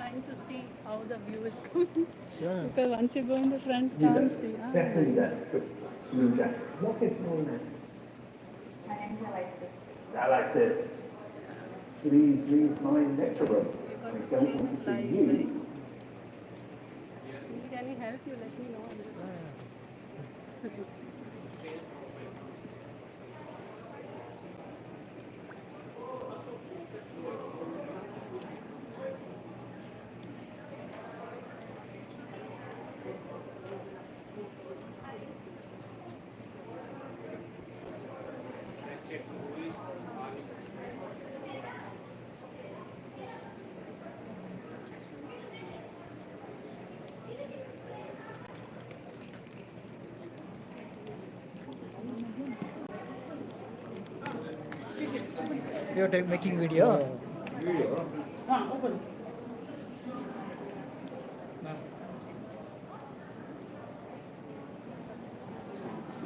trying to see how the view is coming. Yeah. Because once you go in the front, can't see. Definitely Nice. that's good. Blue jacket. What is your name? My name is Alexis. Alexis. Please leave my lecture room. We're I going to don't stream want it to live, see right? you. Can I help you? Let me know. I'm just... You're making video? Video? Open.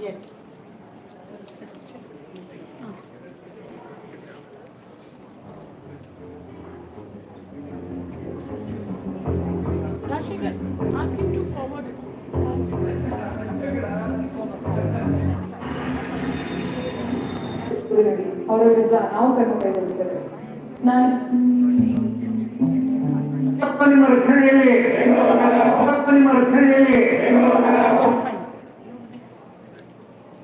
Yes. Let's check. Rashikar, ask him to forward it. ಅವರು ನಾವು ಕರ್ಕೊಂಡಿದ್ದಾರೆ ನಾನು ನಿಮ್ಮ ರಕ್ಷಣೆಯಲ್ಲಿ ನಿಮ್ಮ ರಕ್ಷಣೆಯಲ್ಲಿ Fine.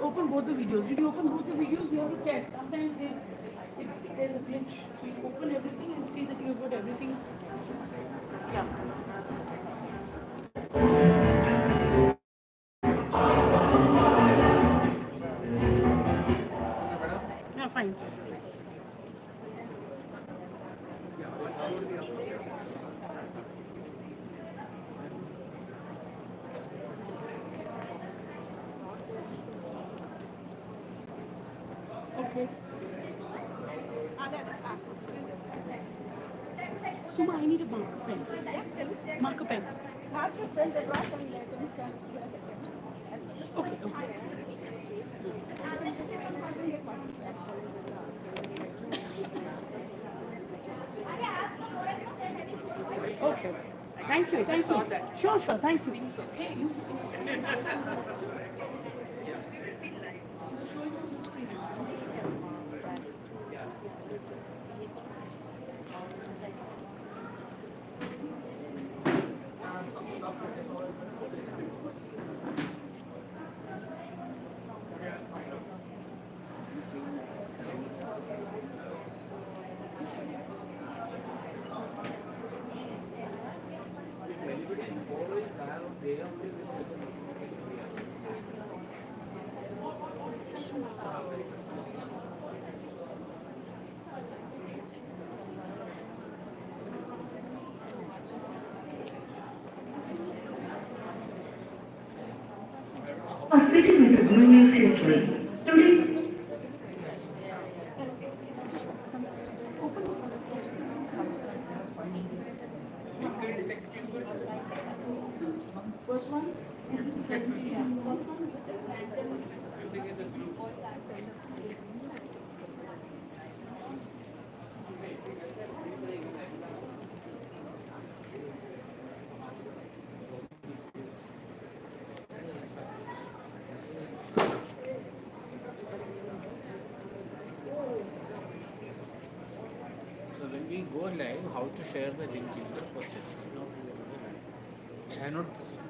Open both the videos. Did you open both the videos? You have to test. Sometimes there's a glitch. So you open everything and see that you've got everything. Yeah. Yeah, fine. Okay. Suma, I need a marker pen. Marker pen. marker pen the draw and let him come. Okay, okay. Okay. Thank you, thank you. Sure, sure, thank you. Hey, you. Show you on the screen. A city with a glorious history. Today, First one, this is the presentation. First one, just random. So when we go live, how to share the link is the question. I not.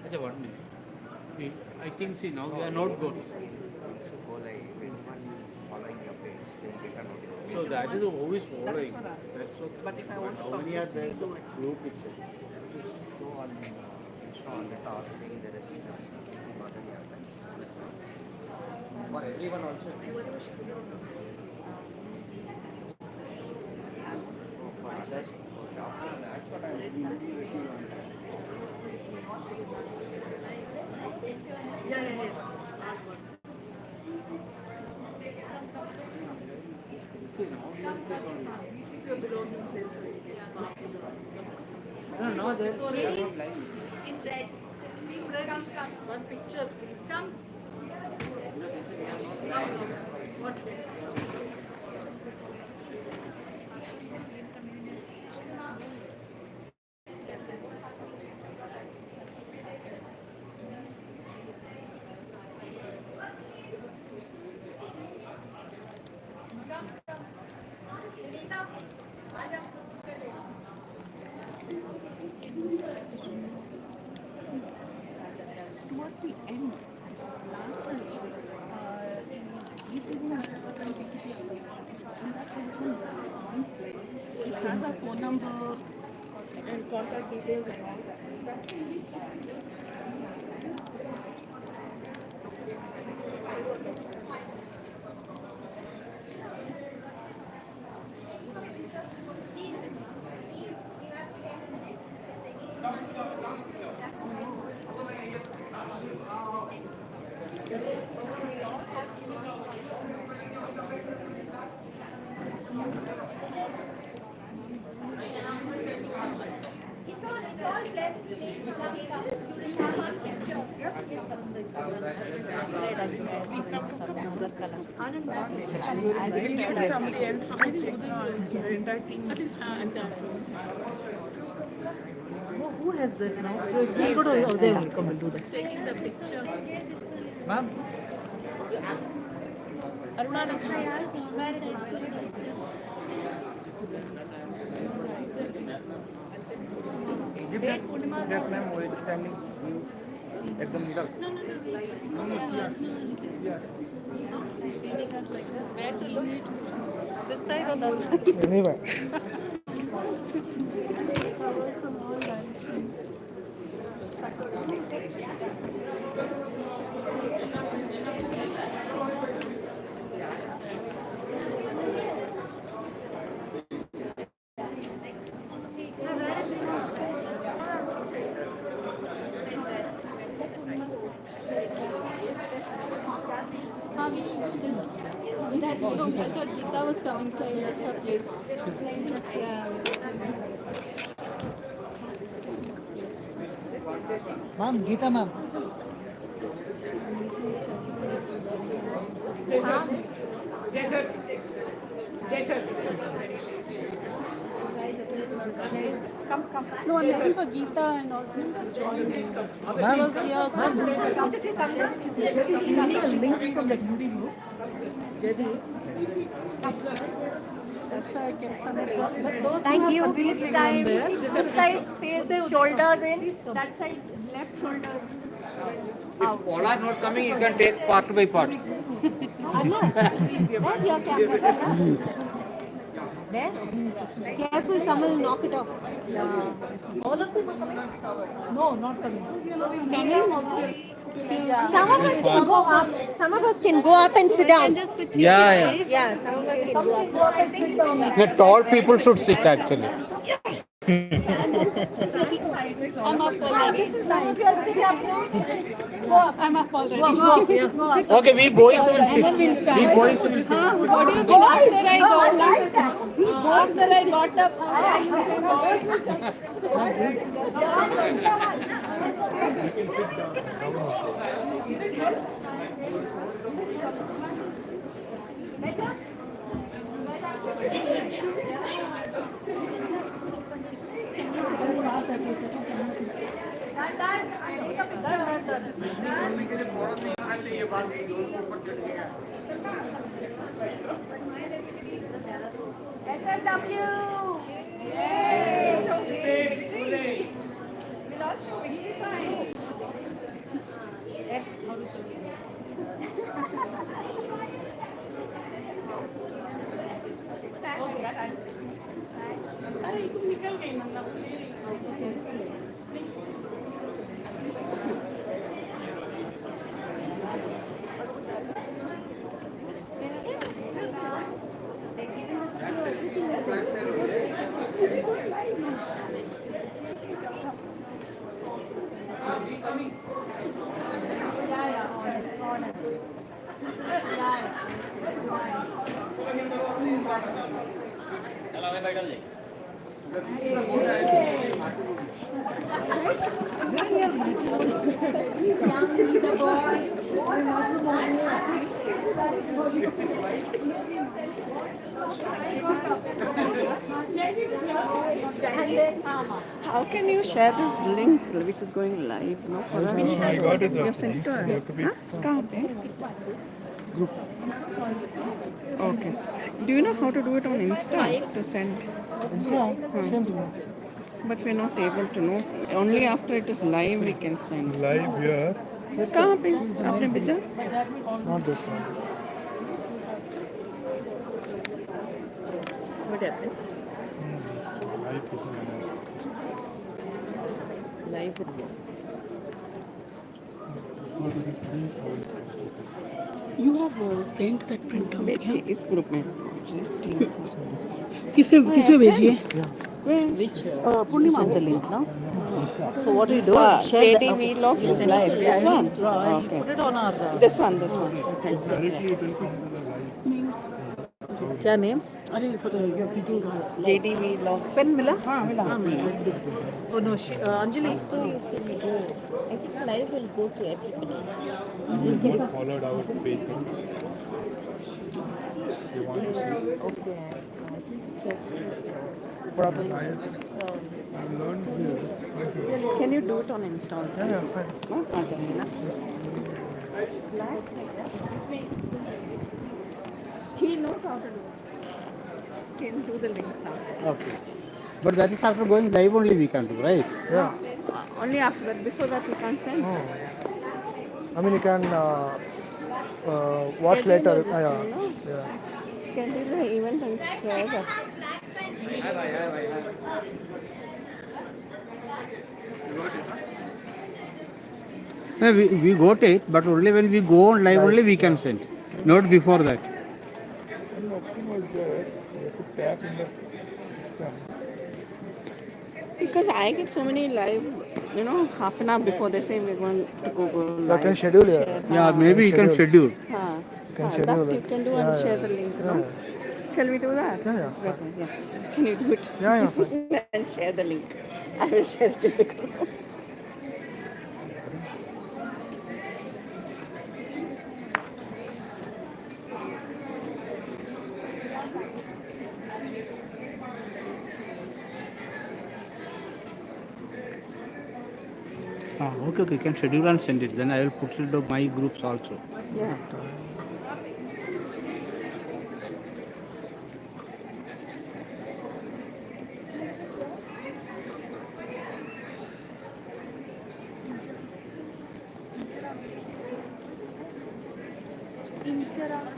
Acha, 1 minute. I think see now we are not good. So that is always following. That's what. But if I want how many are there? The group itself. Show on Insta on the top saying there is already happened. For everyone also. For others, that's what I really working on. See now, he is this only. Your belongings this way. No, no, they are not lying. In red. One picture, please. Come. What this? Towards the end, last time, it has a phone number And contact details and all that. Somebody else might check the entire team. That is Who has that now? They will come and do that. taking the picture. Ma'am, Aruna Lakshmi. that ma'am who is standing at the middle. Where to look? This side or that side? Anyway. That was coming, so I left her place. Ma'am, Geeta ma'am. No, I'm looking for Geeta and all. She was here. Is there a link from that video? Jadi, That's why I kept somebody else. Thank you. This time, this side face shoulders in, that side left shoulders. If all are not coming, you can take part by part. Anya, where's your camera? There? Careful, someone will knock it off. All of them are coming? no, not coming. Some of us can go up. Some of us can go up and sit down. Just sit Yeah. Yeah, some of us can go up and sit down. The tall people should sit actually. I'm up already. Some of you will sit up now. Go up. I'm up already. Okay, we boys will sit. We boys will sit. What do you think? After I got up, I used to SLW! Yay! Show victory! We'll all show victory sign. Yes. Stand like that. अरे तुम निकल गई मतलब How can you share this link which is going live? No, for us. I got it. You have sent to us. Huh? कहाँ पे? Group. Okay. Do you know how to do it on Insta to send? Same thing. But we're not able to know. Only after it is live we can send. Live here. कहाँ पे? आपने भेजा? Not this one. What happened? Live is Live. You have sent that printout. भेजी इस group में. किसमें भेजी है? Which? Purnima sent the link, no? So what do you do? Share the, JD Vlogs is live. This one. Okay. put it on our. This one. This one. क्या names? अरे for the your video. JD Vlogs. Pen मिला? हाँ मिला. Oh no, Anjali. I think live will go to everybody. not followed our page. You want to see? Okay. Check. I learned here. Can you do it on Insta? Yeah, fine. No? अच्छा है ना? He knows how to do it. Can do the link now. Okay. But that is after going live only we can do, right? Yeah. Only after that. Before that we can't send. I mean, you can watch later. Yeah. Schedule the event and share that. No, we got it, but only when we go on live only we can send. Not before that. When option was there, you have to tap in the system. Because I get so many live, half an hour before they say we're going to go You live. can schedule here. Yeah, maybe you can schedule. हाँ, can हाँ, schedule that you it. can do and share the link. No? Shall we do that? Yeah, It's better. Yeah. Can you do it? Yeah, fine. And share the link. I will share it in the group. Okay, you can schedule and send it. Then I will put it to my groups also. Yeah.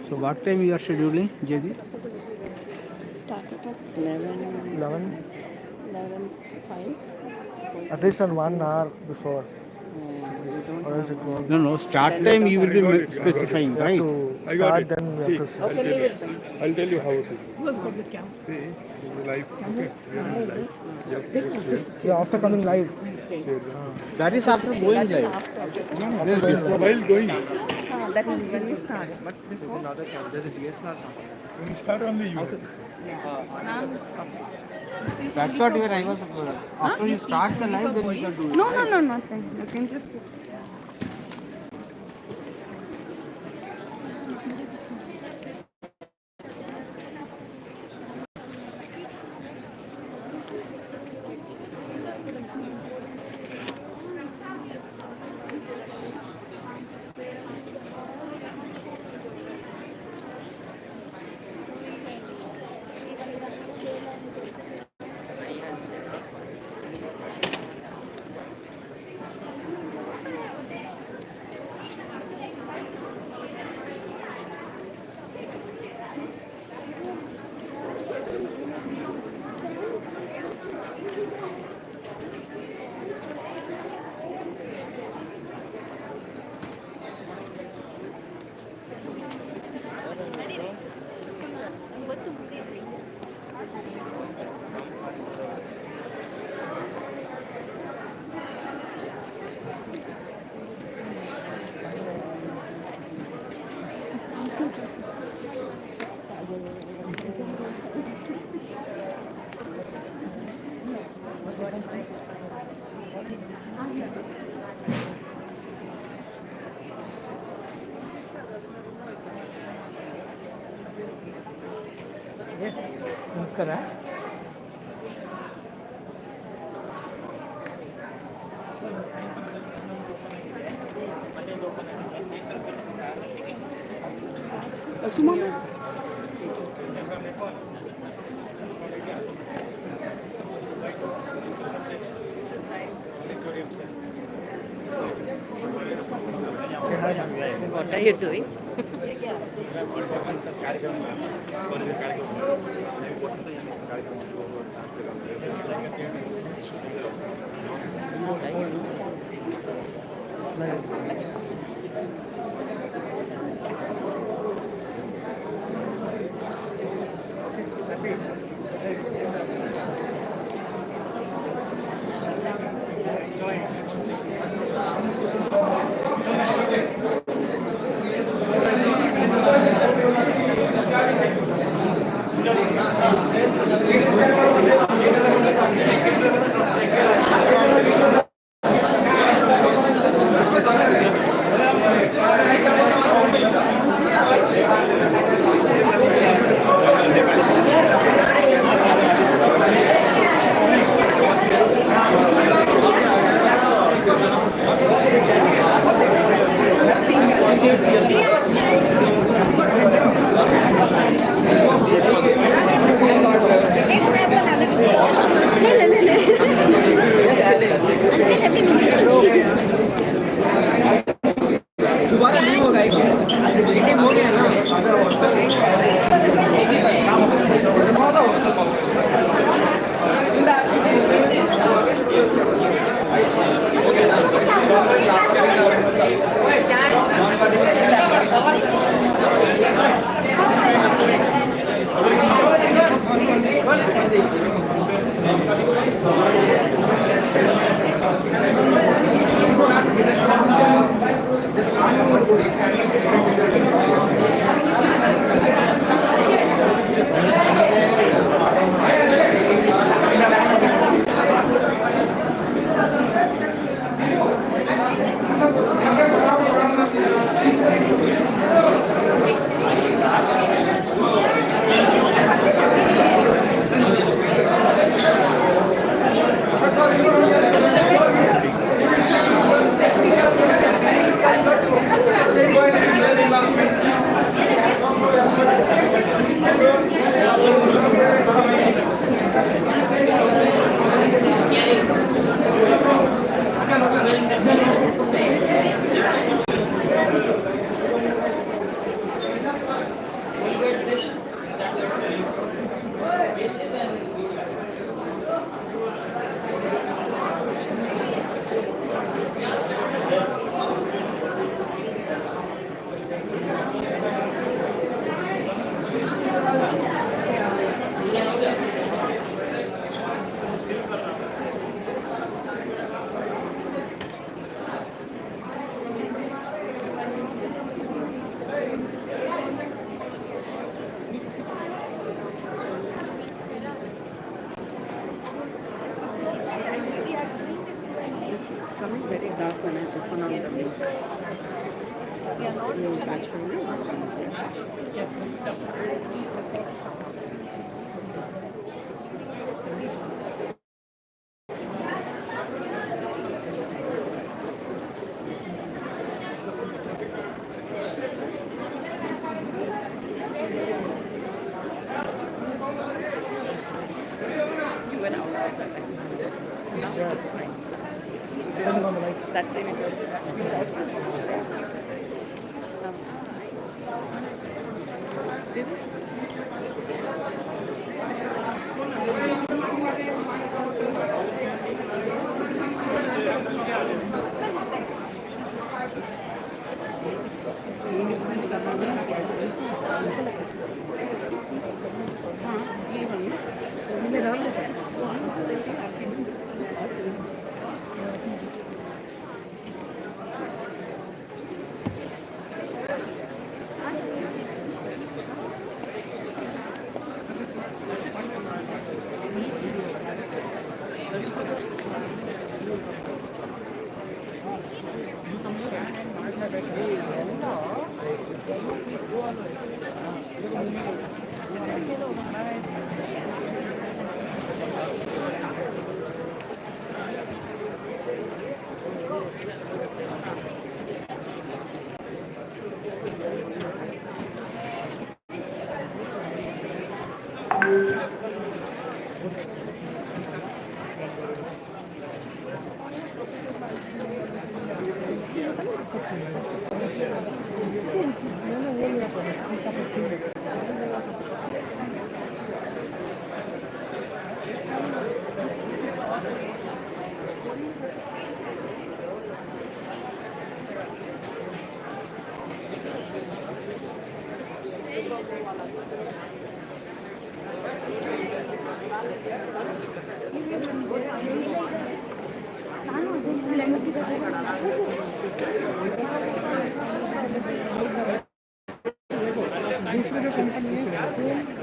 So what time you are scheduling, JD? Started at 11, 11. 5. At least on 1 hour before. Or else it won't. No, start time you will be specifying, We have right? to I got start, it. then we See. have to Okay, leave it then. I'll tell you how it is. Look at the camera. See, this is live. Okay, we are in live. Yep. Yeah, after coming live. That is after going live. While going, That is when we start. But before, There's a DSLR somewhere. when you start only you. That's what even I was. After you start the live, then you can do it. no, nothing. You can just. Correct. Suma. What are you doing? This is coming very dark when I open on the link. You can show me. You went outside that time. Now it's fine. That time it was outside. Did it? दूसरे जो company है same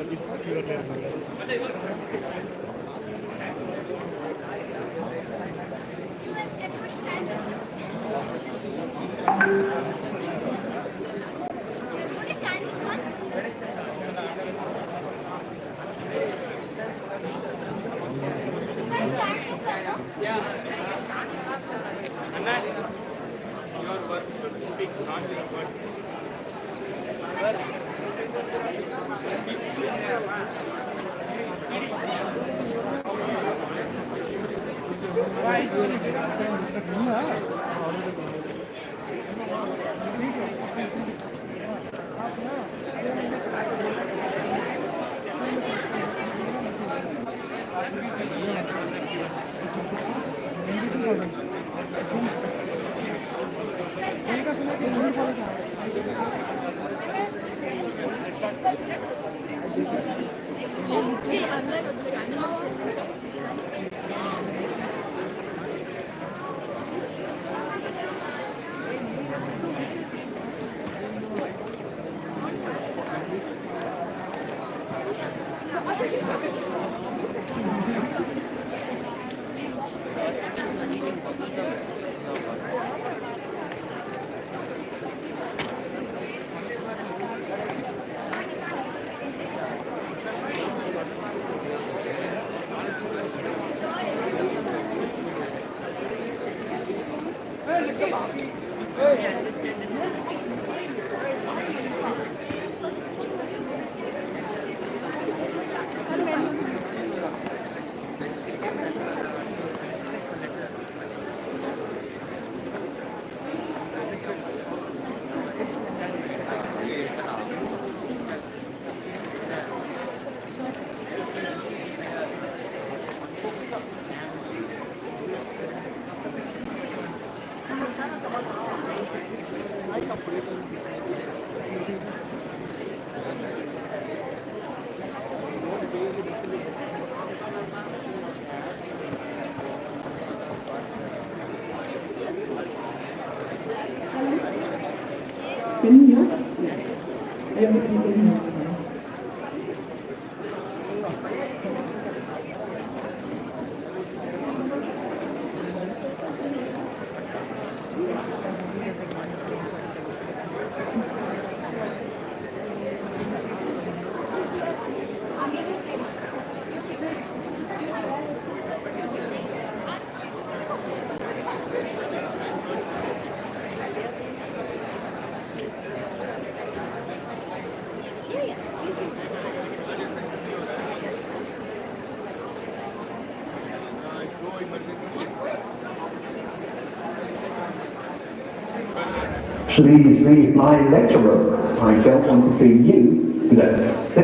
Please leave my lecture room. I don't want to see you. That's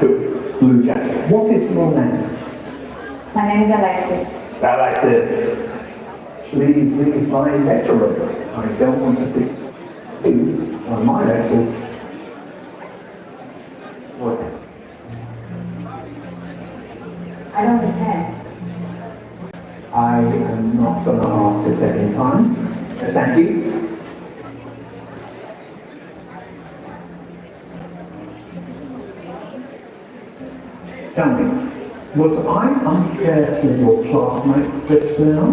good, Blue Jacket. What is your name? My name is Alexis. Alexis. Please leave my lecture room. I don't want to see you on my lectures. What? I don't understand. I am not going to ask a second time. Thank you. Tell me, was I unfair to your classmate just now?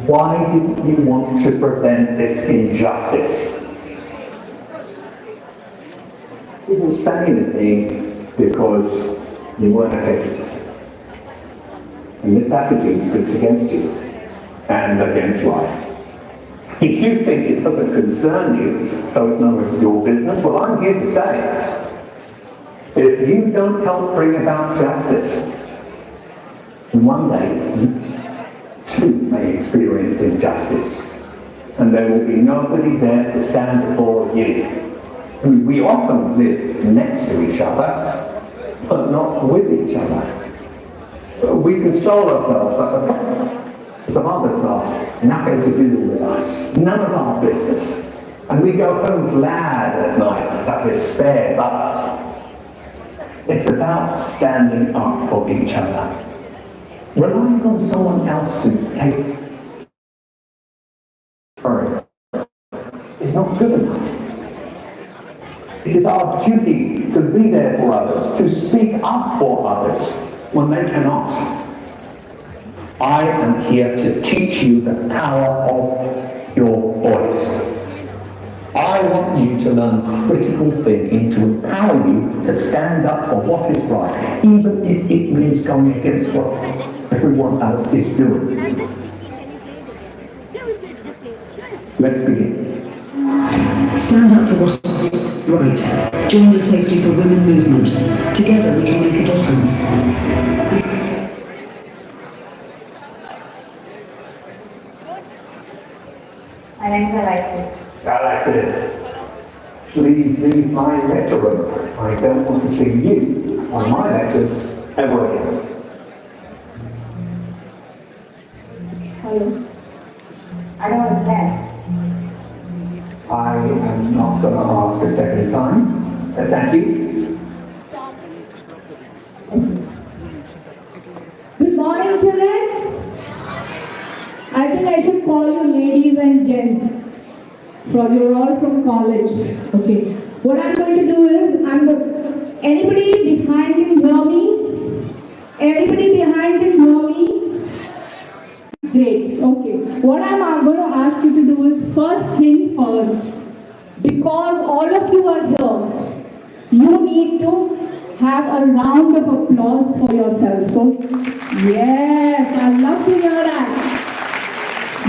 Why didn't you want to prevent this injustice? You didn't say anything because you weren't affected. And this attitude speaks against you and against life. If you think it doesn't concern you, so it's none of your business, well, I'm here to say, if you don't help bring about justice, one day you too may experience injustice, and there will be nobody there to stand before you. I mean, we often live next to each other, but not with each other. We console ourselves that the problems of others are nothing to do with us, none of our business. And we go home glad at night that we're spared, but it's about standing up for each other. Relying on someone else to take courage is not good enough. It is our duty to be there for others, to speak up for others when they cannot. I am here to teach you the power of your voice. I want you to learn critical thinking to empower you to stand up for what is right, even if it means going against what everyone else is doing. Let's begin. Stand up for what's right. Join the Safety for Women movement. Together we can make a difference. My name is Alexis. Alexis, please leave my lecture room. I don't want to see you on my lectures ever again. Hello. I don't understand. I am not going to ask a second time. Thank you. Good morning, children. I think I should call you ladies and gents. You're all from college. Okay. What I'm going to do is, anybody behind can hear me? Everybody behind can hear me? Great. Okay. What I'm going to ask you to do is first thing first. Because all of you are here, you need to have a round of applause for yourself. So, yes, I love to hear that.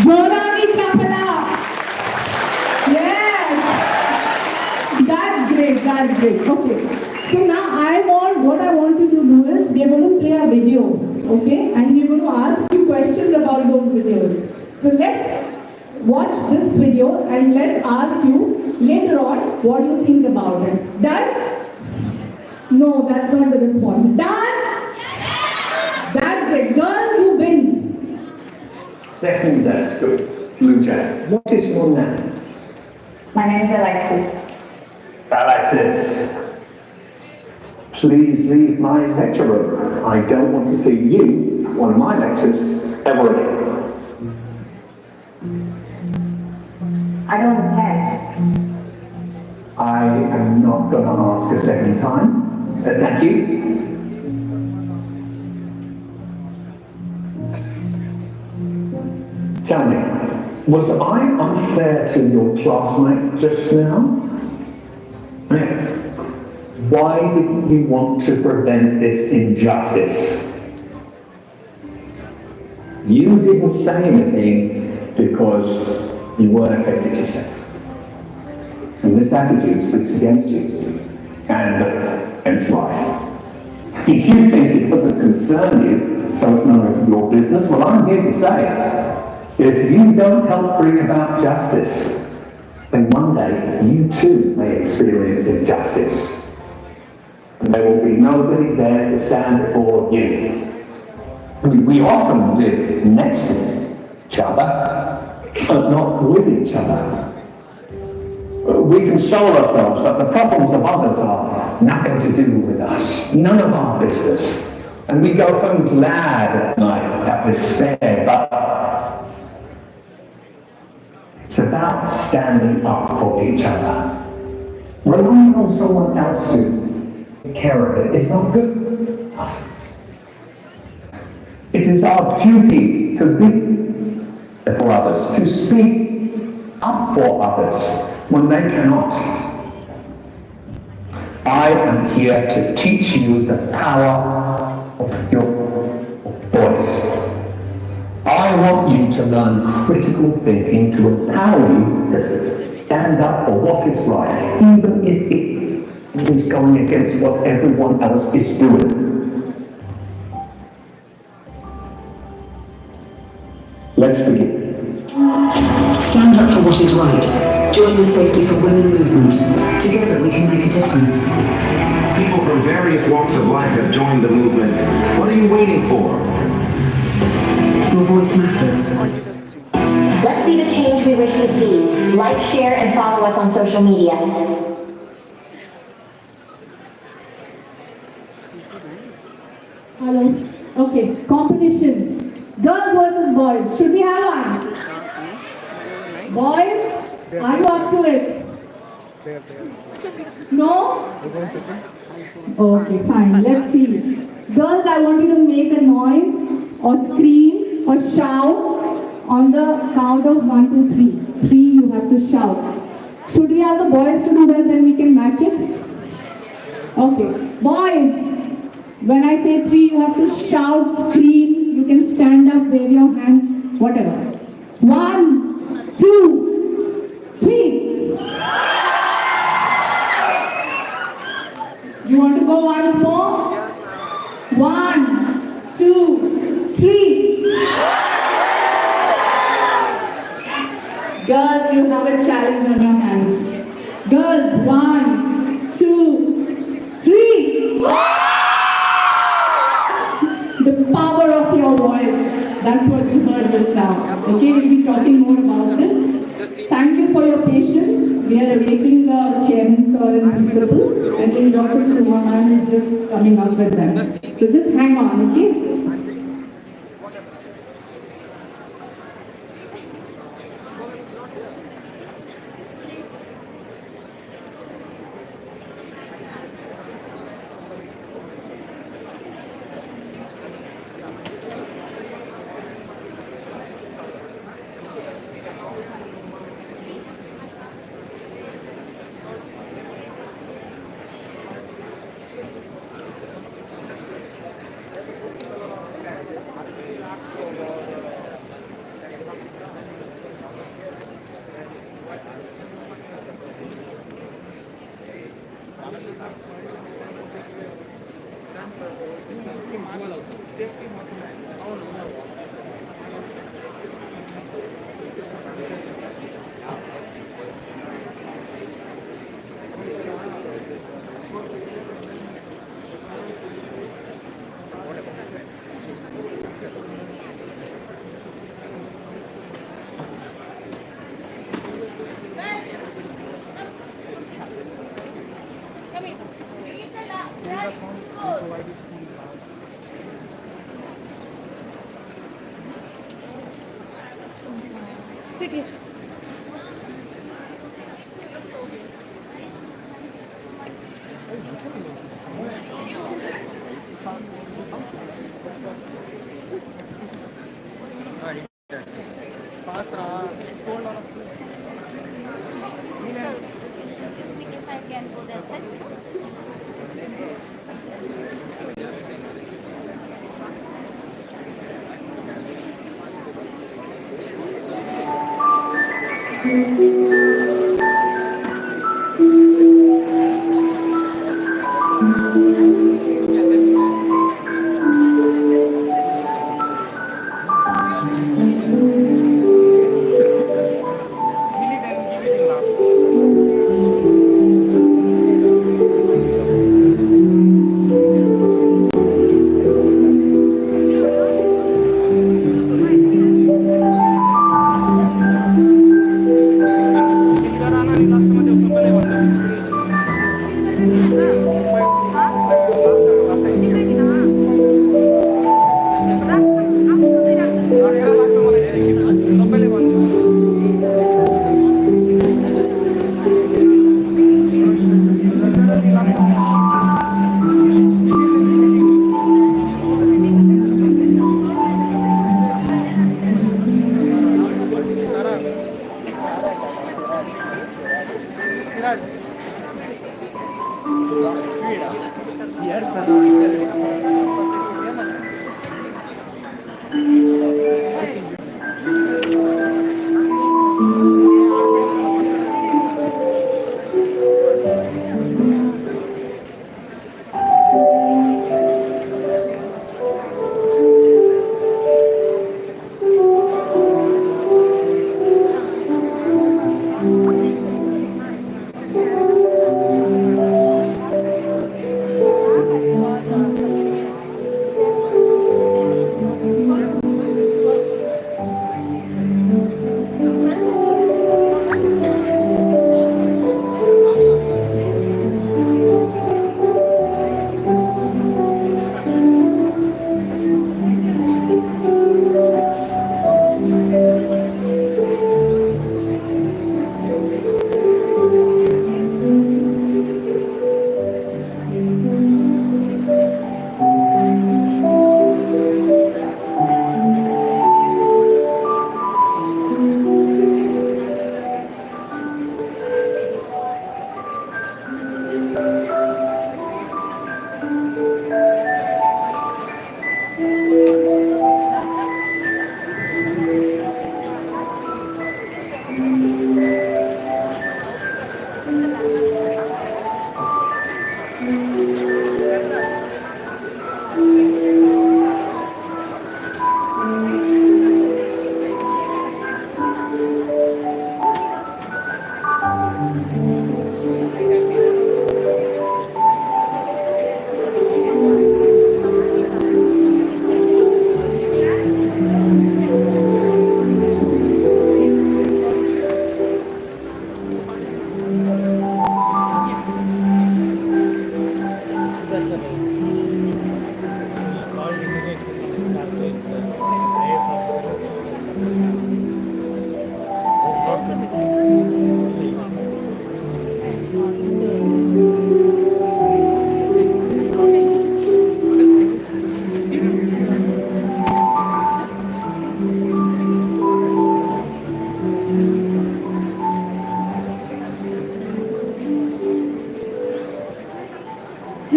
Jorani Chapala. Yes. That's great. That's great. Okay. So now what I want you to do is, we're going to play a video. Okay? And we're going to ask you questions about those videos. So let's watch this video and let's ask you later on what you think about it. Done? No, that's not the response. Done? That's great. Girls, you win. Second, that's good. Blue Jack, what is your name? My name is Alexis. Alexis, please leave my lecture room. I don't want to see you on my lectures ever again. I don't understand. I am not going to ask a second time. Thank you. Tell me, was I unfair to your classmate just now? Why didn't you want to prevent this injustice? You didn't say anything because you weren't affected yourself. And this attitude speaks against you and against life. If you think it doesn't concern you, so it's none of your business, well, I'm here to say, if you don't help bring about justice, then one day you too may experience injustice. And there will be nobody there to stand before you. We often live next to each other, but not with each other. We console ourselves that the problems of others are nothing to do with us, none of our business. And we go home glad at night that we're spared, but it's about standing up for each other. Relying on someone else to take care of it is not good enough. It is our duty to be there for others, to speak up for others when they cannot. I am here to teach you the power of your voice. I want you to learn critical thinking to empower you to stand up for what is right, even if it is going against what everyone else is doing. Let's begin. Stand up for what is right. Join the Safety for Women movement. Together we can make a difference. People from from various walks of life have joined the movement. What are you waiting for? Your voice matters. Let's be the change we wish to see. Like, share, and follow us on social media. Hello. Okay. Competition. Girls versus boys. Should we have one? Boys, are you up to it? No? Okay, fine. Let's see. Girls, I want you to make a noise or scream or shout on the count of 1, 2, 3. 3, you have to shout. Should we have the boys to do that, then we can match it? Okay. Boys, when I say 3, you have to shout, scream. You can stand up, wave your hands, whatever. 1, 2, 3. You want to go once more? 1, 2, 3. Girls, you have a challenge on your hands. Girls, 1, 2, 3. The power of your voice. That's what you heard just now. Okay, we'll be talking more about this. Thank you for your patience. We are awaiting the chairman, sir, and principal. I think Dr. Suman is just coming up with them. So just hang on, okay? Sit here. Pass hold on. If I can go that side.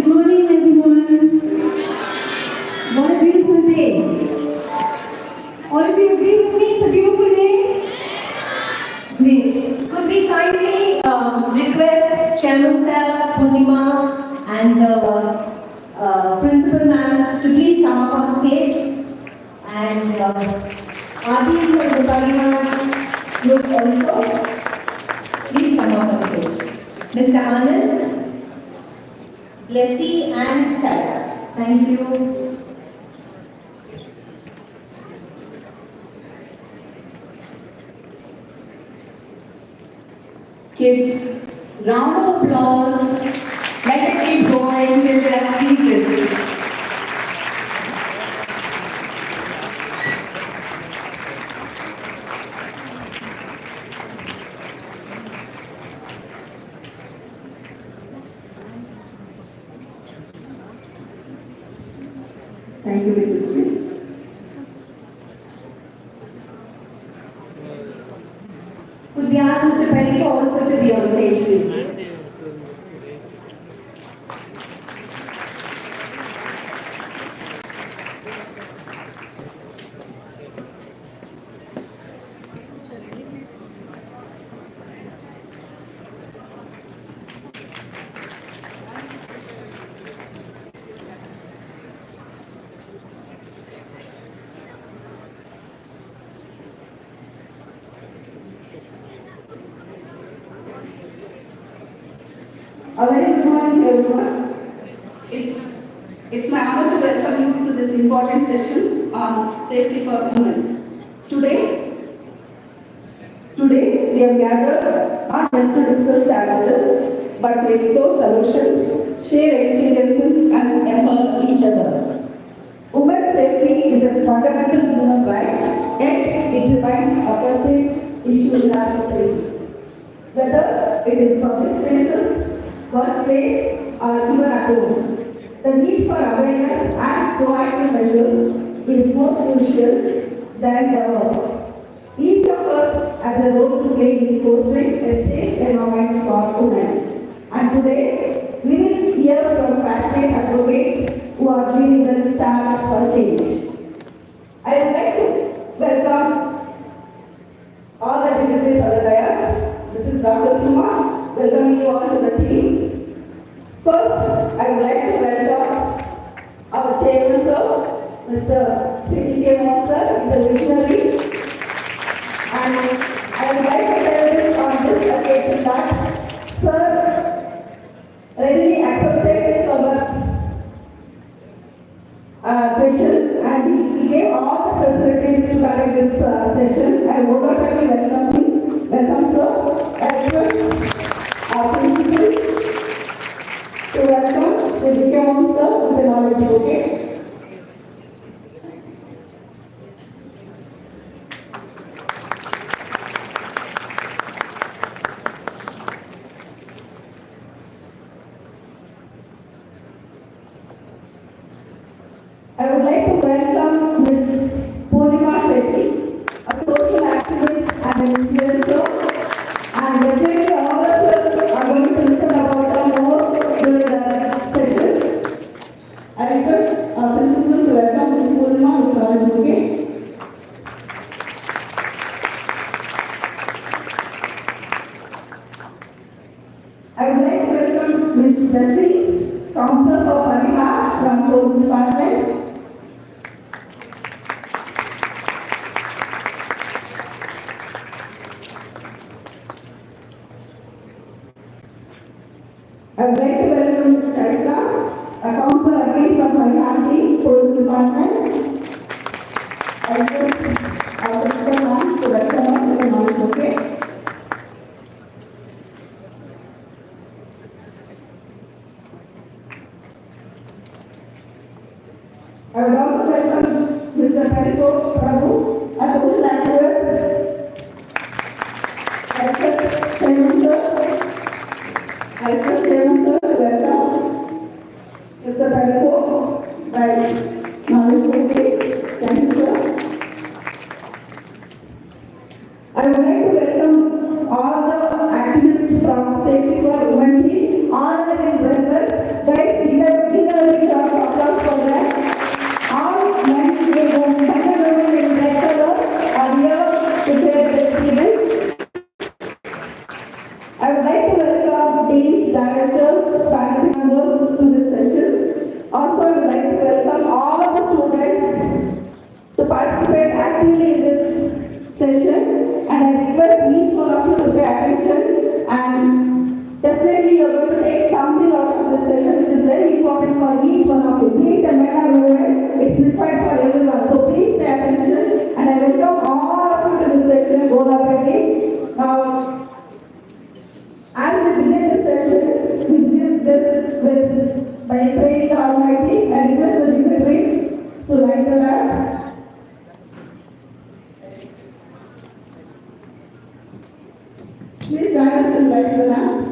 Good morning, everyone. What a beautiful day. All of you agree with me? It's a beautiful day? Great. Could we kindly request Chairman Sir, Purnima, and the Principal Ma'am to please come up on stage. And Auntie from the Parihar group also, please come up on stage. Mr. Anand, Leslie, and Chaya. Thank you. Kids, round of applause. Let it keep going till they are seated. Thank you, Mr. Chris. Could we ask Mr. Parihar also to be on stage, please? A very good morning to everyone. It's my honor to welcome you to this important session on safety for women. Today we have gathered not just to discuss challenges, but to explore solutions, share experiences, and empower each other. Women's safety is a fundamental human right, yet it remains a pressing issue in our society. Whether it is public spaces, workplace, or even at home, the need for awareness and proactive measures is more crucial than ever. Each of us has a role to play in fostering a safe environment for women. And today, we will hear from passionate advocates who are leading the charge for change. I would like to welcome all the dignitaries of the dais. This is Dr. Suma, welcoming you all to the team. First, I would like to welcome our chairman, sir, Mr. K.R.Puram, sir. He's a visionary. And I would like to tell this on this occasion that sir readily accepted our session and he gave all the facilities to conduct this session. I would wholeheartedly welcome him. Welcome, sir. I request our principal to welcome Shri K.R.Puram, sir, with the knowledge bouquet. I would like to welcome Ms. Purnima Shetty, a social activist and an influencer, and definitely all of us are going to listen about her more during the session. I request our principal to welcome Ms. Purnima with knowledge bouquet. I would like to welcome Ms. Bessie, Councillor for Parihar from Police Department. I would like to welcome Ms. Charita, a councillor again from Parihar Police Department. I request our principal ma'am to welcome her with a knowledge bouquet. I would also welcome Mr. K.R.Puram as a social activist. I request Chairman sir. I request Chairman sir to welcome Mr. K.R.Puram by knowledge bouquet. Thank you, sir. I would like to welcome all the activists from Safety for Women team, all the breakfast. Guys, we have for each one of you. Be it a men or women, it's required for everyone. So please pay attention, and I welcome all of you to this session. Now, as we begin this session, we begin this with by praying the Almighty and request the dignitaries to light the lamp. Please join us in lighting the lamp.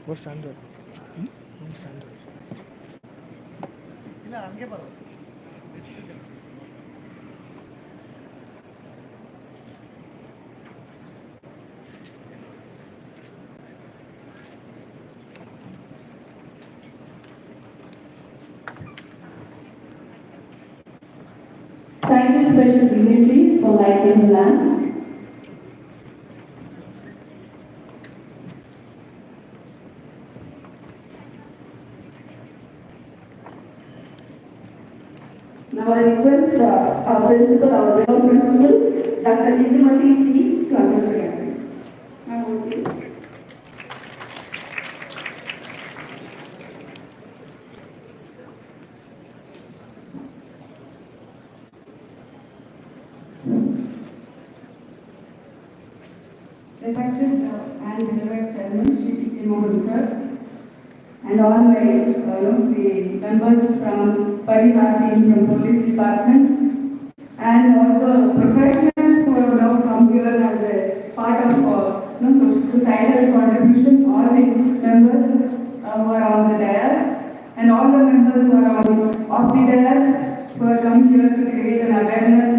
Go stand there. Go stand there. Thank you, special dignitaries, for lighting the lamp. Now I request our principal, our renowned principal, Dr. Indumati G, to address the gathering. Respected and beloved Chairman, Shri T.K. Mohan sir, and all my the members from Parihar team from Police Department, and all the professionals who have now come here as a part of societal contribution, all the members who are on the dais, and all the members who are on off the dais, who have come here to create an awareness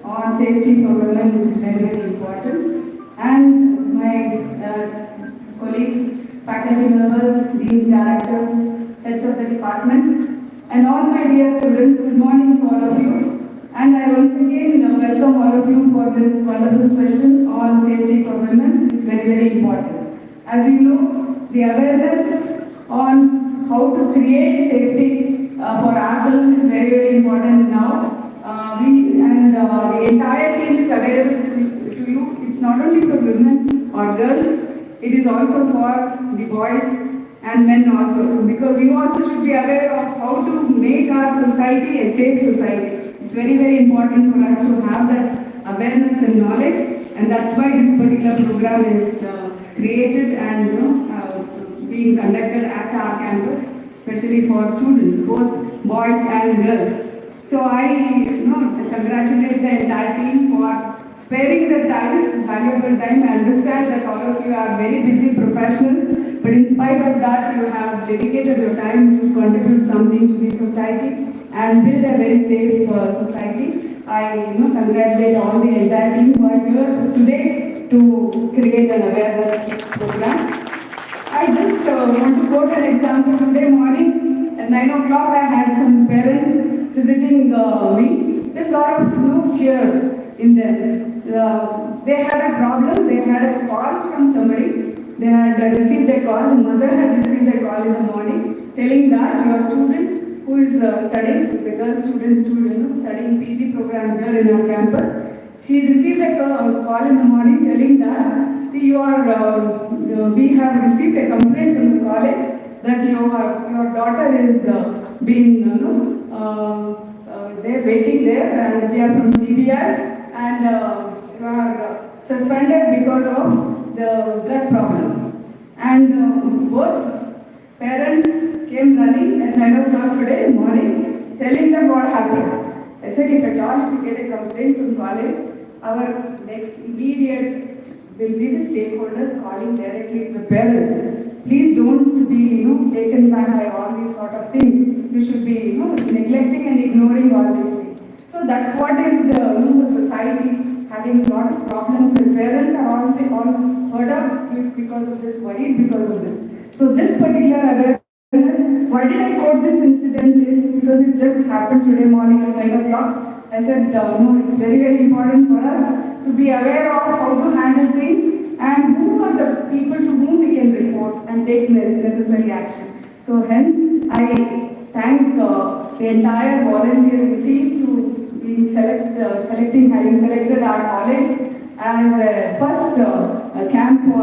on safety for women, which is very, very important. And my colleagues, faculty members, deans, directors, heads of the departments, and all my dear students, good morning to all of you. And I once again welcome all of you for this wonderful session on safety for women. It's very, very important. As you know, the awareness on how to create safety for ourselves is very, very important now. The entire team is available to you. It's not only for women or girls, it is also for the boys and men also, because you also should be aware of how to make our society a safe society. It's very, very important for us to have that awareness and knowledge, and that's why this particular program is created and being conducted at our campus, especially for students, both boys and girls. So I congratulate the entire team for sparing the time, valuable time. I understand that all of you are very busy professionals, but in spite of that, you have dedicated your time to contribute something to the society and build a very safe society. I congratulate all the entire team who are here today to create an awareness program. I just want to quote an example. Today morning at 9 o'clock, I had some parents visiting me. There's a lot of fear in them. They had a problem. They had a call from somebody. They had received a call. The mother had received a call in the morning telling that your student who is studying, is a girl student studying PG program here in our campus. She received a call in the morning telling that, see, we have received a complaint from the college that your daughter is being, they're waiting there and we are from CBI and you are suspended because of the drug problem. And both parents came running at 9 o'clock today morning telling them what happened. I said, if at all we get a complaint from college, our next immediate will be the stakeholders calling directly to the parents. Please don't be taken back by all these sort of things. You should be neglecting and ignoring all these things. So that's what is the society having a lot of problems, and parents are all hurt up because of this, worried because of this. So this particular awareness, why did I quote this incident is because it just happened today morning at 9 o'clock. I said, it's very, very important for us to be aware of how to handle things and who are the people to whom we can report and take necessary action. So hence, I thank the entire volunteering team to being having selected our college as a first camp for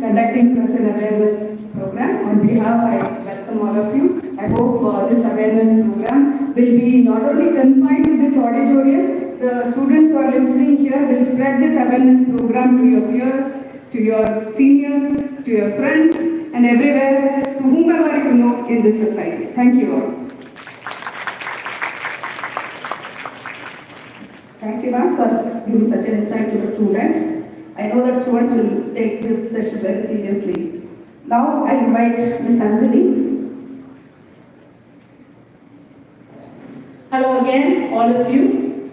conducting such an awareness program. On behalf, I welcome all of you. I hope this awareness program will be not only confined to this auditorium, the students who are listening here will spread this awareness program to your peers, to your seniors, to your friends, and everywhere, to whomever you know in this society. Thank you all. Thank you, ma'am, for giving such an insight to the students. I know that students will take this session very seriously. Now I invite Ms. Anjali. Hello again, all of you.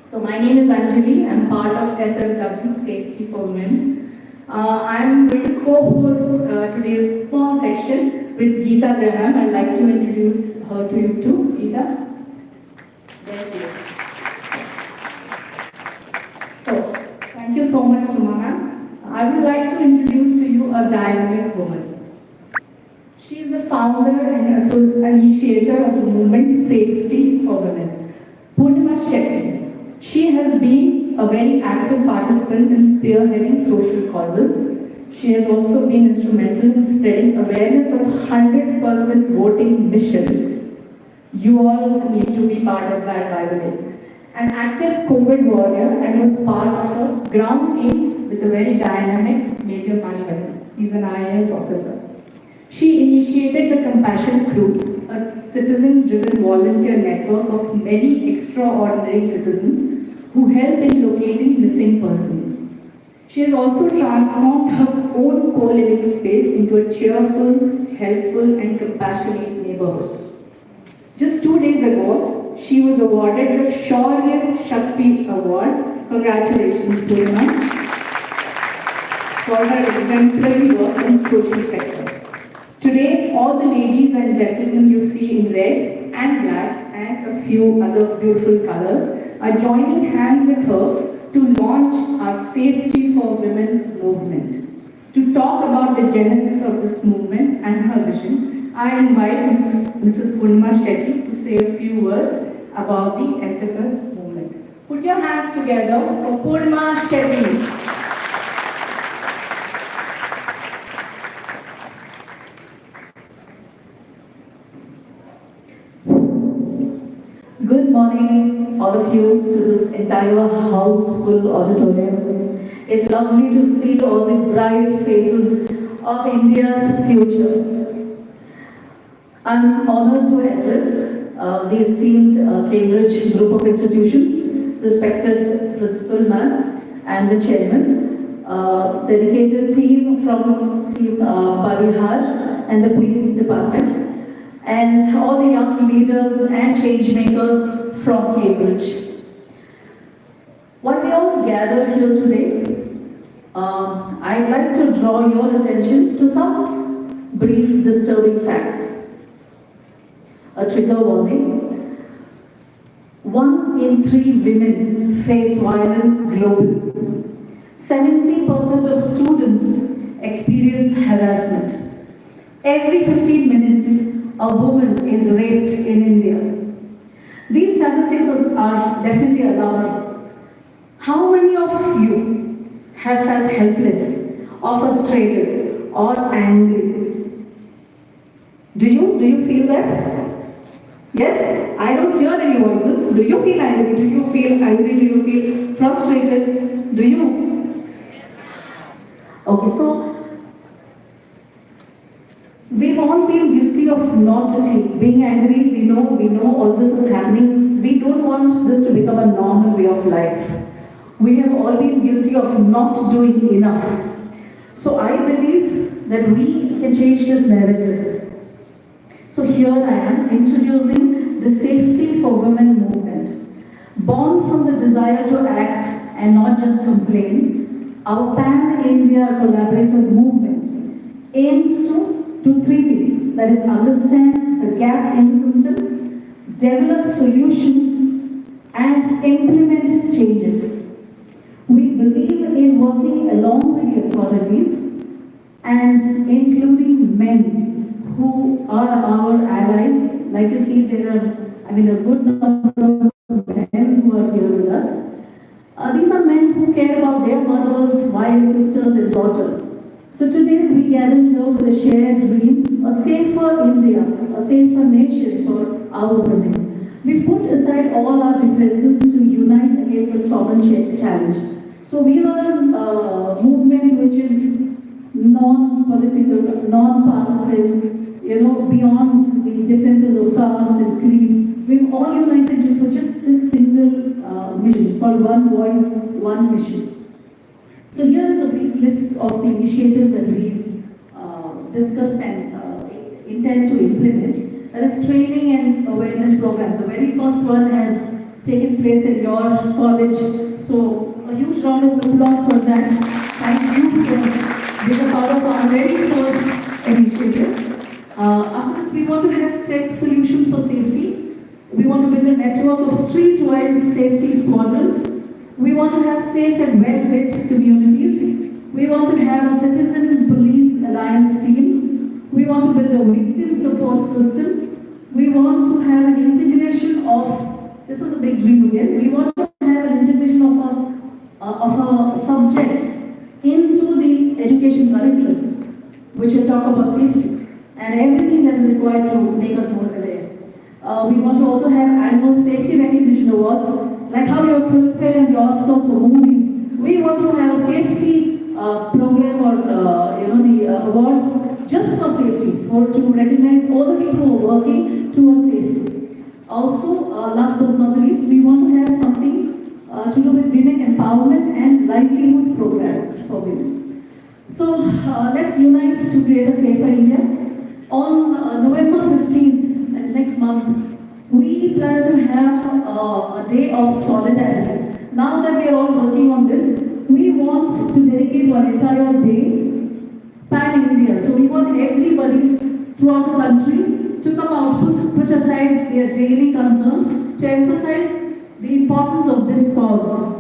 So my name is Anjali. I'm part of SFW, Safety for Women. I'm going to co-host today's small section with Geeta Graham. I'd like to introduce her to you too. Geeta. There she is. So, thank you so much, Sumana. I would like to introduce to you a dynamic woman. She is the founder and initiator of the movement Safety for Women, Purnima Shetty. She has been a very active participant in spearheading social causes. She has also been instrumental in spreading awareness of 100% voting mission. You all need to be part of that, by the way. An active COVID warrior and was part of a ground team with a very dynamic Major Manivan. He's an IAS officer. She initiated the Compassion Crew, a citizen-driven volunteer network of many extraordinary citizens who help in locating missing persons. She has also transformed her own co-living space into a cheerful, helpful and compassionate neighborhood. Just 2 days ago, she was awarded the Shaurya Shakti Award. Congratulations, Purnima, for her exemplary work in social sector. Today, all the ladies and gentlemen you see in red and black and a few other beautiful colors are joining hands with her to launch our Safety for Women movement. To talk about the genesis of this movement and her vision, I invite Mrs. Purnima Shetty to say a few words about the SFF movement. Put your hands together for Purnima Shetty. Good morning, all of you, to this entire house full auditorium. It's lovely to see all the bright faces of India's future. I'm honored to address the esteemed Cambridge group of institutions, respected principal ma'am and the chairman, dedicated team from team Parihar and the police department, and all the young leaders and change makers from Cambridge. While we all gather here today, I'd like to draw your attention to some brief disturbing facts. A trigger warning. 1 in 3 women face violence globally. 70% of students experience harassment. Every 15 minutes, a woman is raped in India. These statistics are definitely alarming. How many of you have felt helpless or frustrated or angry? Do you feel that? Yes? I don't hear any voices. Do you feel angry? Do you feel angry? Do you feel frustrated? Do you? Okay, so we've all been guilty of not being angry. We know all this is happening. We don't want this to become a normal way of life. We have all been guilty of not doing enough. So I believe that we can change this narrative. So here I am introducing the Safety for Women movement. Born from the desire to act and not just complain, our pan-India collaborative movement aims to do 3 things. That is, understand the gap in the system, develop solutions, and implement changes. We believe in working along with the authorities and including men who are our allies. Like you see, there are, a good number of men who are here with us. These are men who care about their mothers, wives, sisters, and daughters. So today we gather here with a shared dream, a safer India, a safer nation for our women. We've put aside all our differences to unite against this common challenge. So we are a movement which is non-political, non-partisan, beyond the differences of caste and creed. We've all united for just this single mission. It's called One Voice, One Mission. So here is a brief list of the initiatives that we've discussed and intend to implement. That is training and awareness program. The very first one has taken place in your college. So a huge round of applause for that. Thank you for being a part of our very first initiative. After this, we want to have tech solutions for safety. We want to build a network of streetwise safety squadrons. We want to have safe and well-lit communities. We want to have a citizen police alliance team. We want to build a victim support system. We want to have an integration of, this is a big dream again, we want to have an integration of a subject into the education curriculum, which will talk about safety and everything that is required to make us more aware. We want to also have annual safety recognition awards, like how your Filmfare and the Oscars for movies. We want to have a safety program or the awards just for safety, to recognize all the people who are working towards safety. Also, last but not least, we want to have something to do with women empowerment and livelihood programs for women. So let's unite to create a safer India. On November 15th, that is next month, we plan to have a day of solidarity. Now that we are all working on this, we want to dedicate one entire day pan-India. So we want everybody throughout the country to come out, put aside their daily concerns to emphasize the importance of this cause.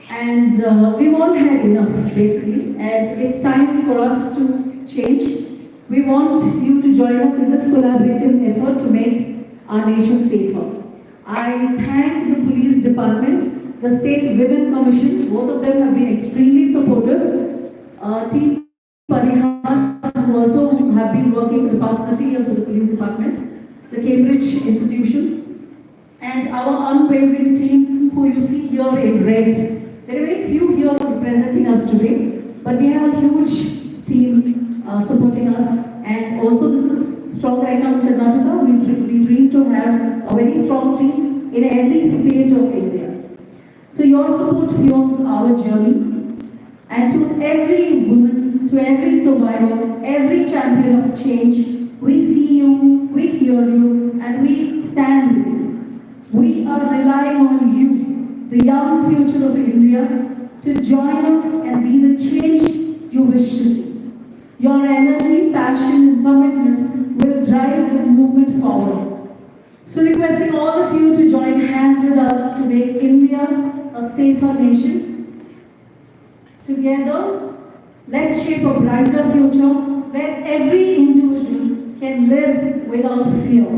And we won't have enough, basically, and it's time for us to change. We want you to join us in this collaborative effort to make our nation safer. I thank the police department, the State Women Commission, both of them have been extremely supportive. Team Parihar, who also have been working for the past 30 years with the police department, the Cambridge institution, and our unwavering team, who you see here in red. There are very few here representing us today, but we have a huge team supporting us. And also this is strong right now in Karnataka. We dream to have a very strong team in every state of India. So your support fuels our journey. And to every woman, to every survivor, every champion of change, we see you, we hear you, and we stand with you. We are relying on you, the young future of India, to join us and be the change you wish to see. Your energy, passion, and commitment will drive this movement forward. So requesting all of you to join hands with us to make India a safer nation. Together, let's shape a brighter future where every individual can live without fear.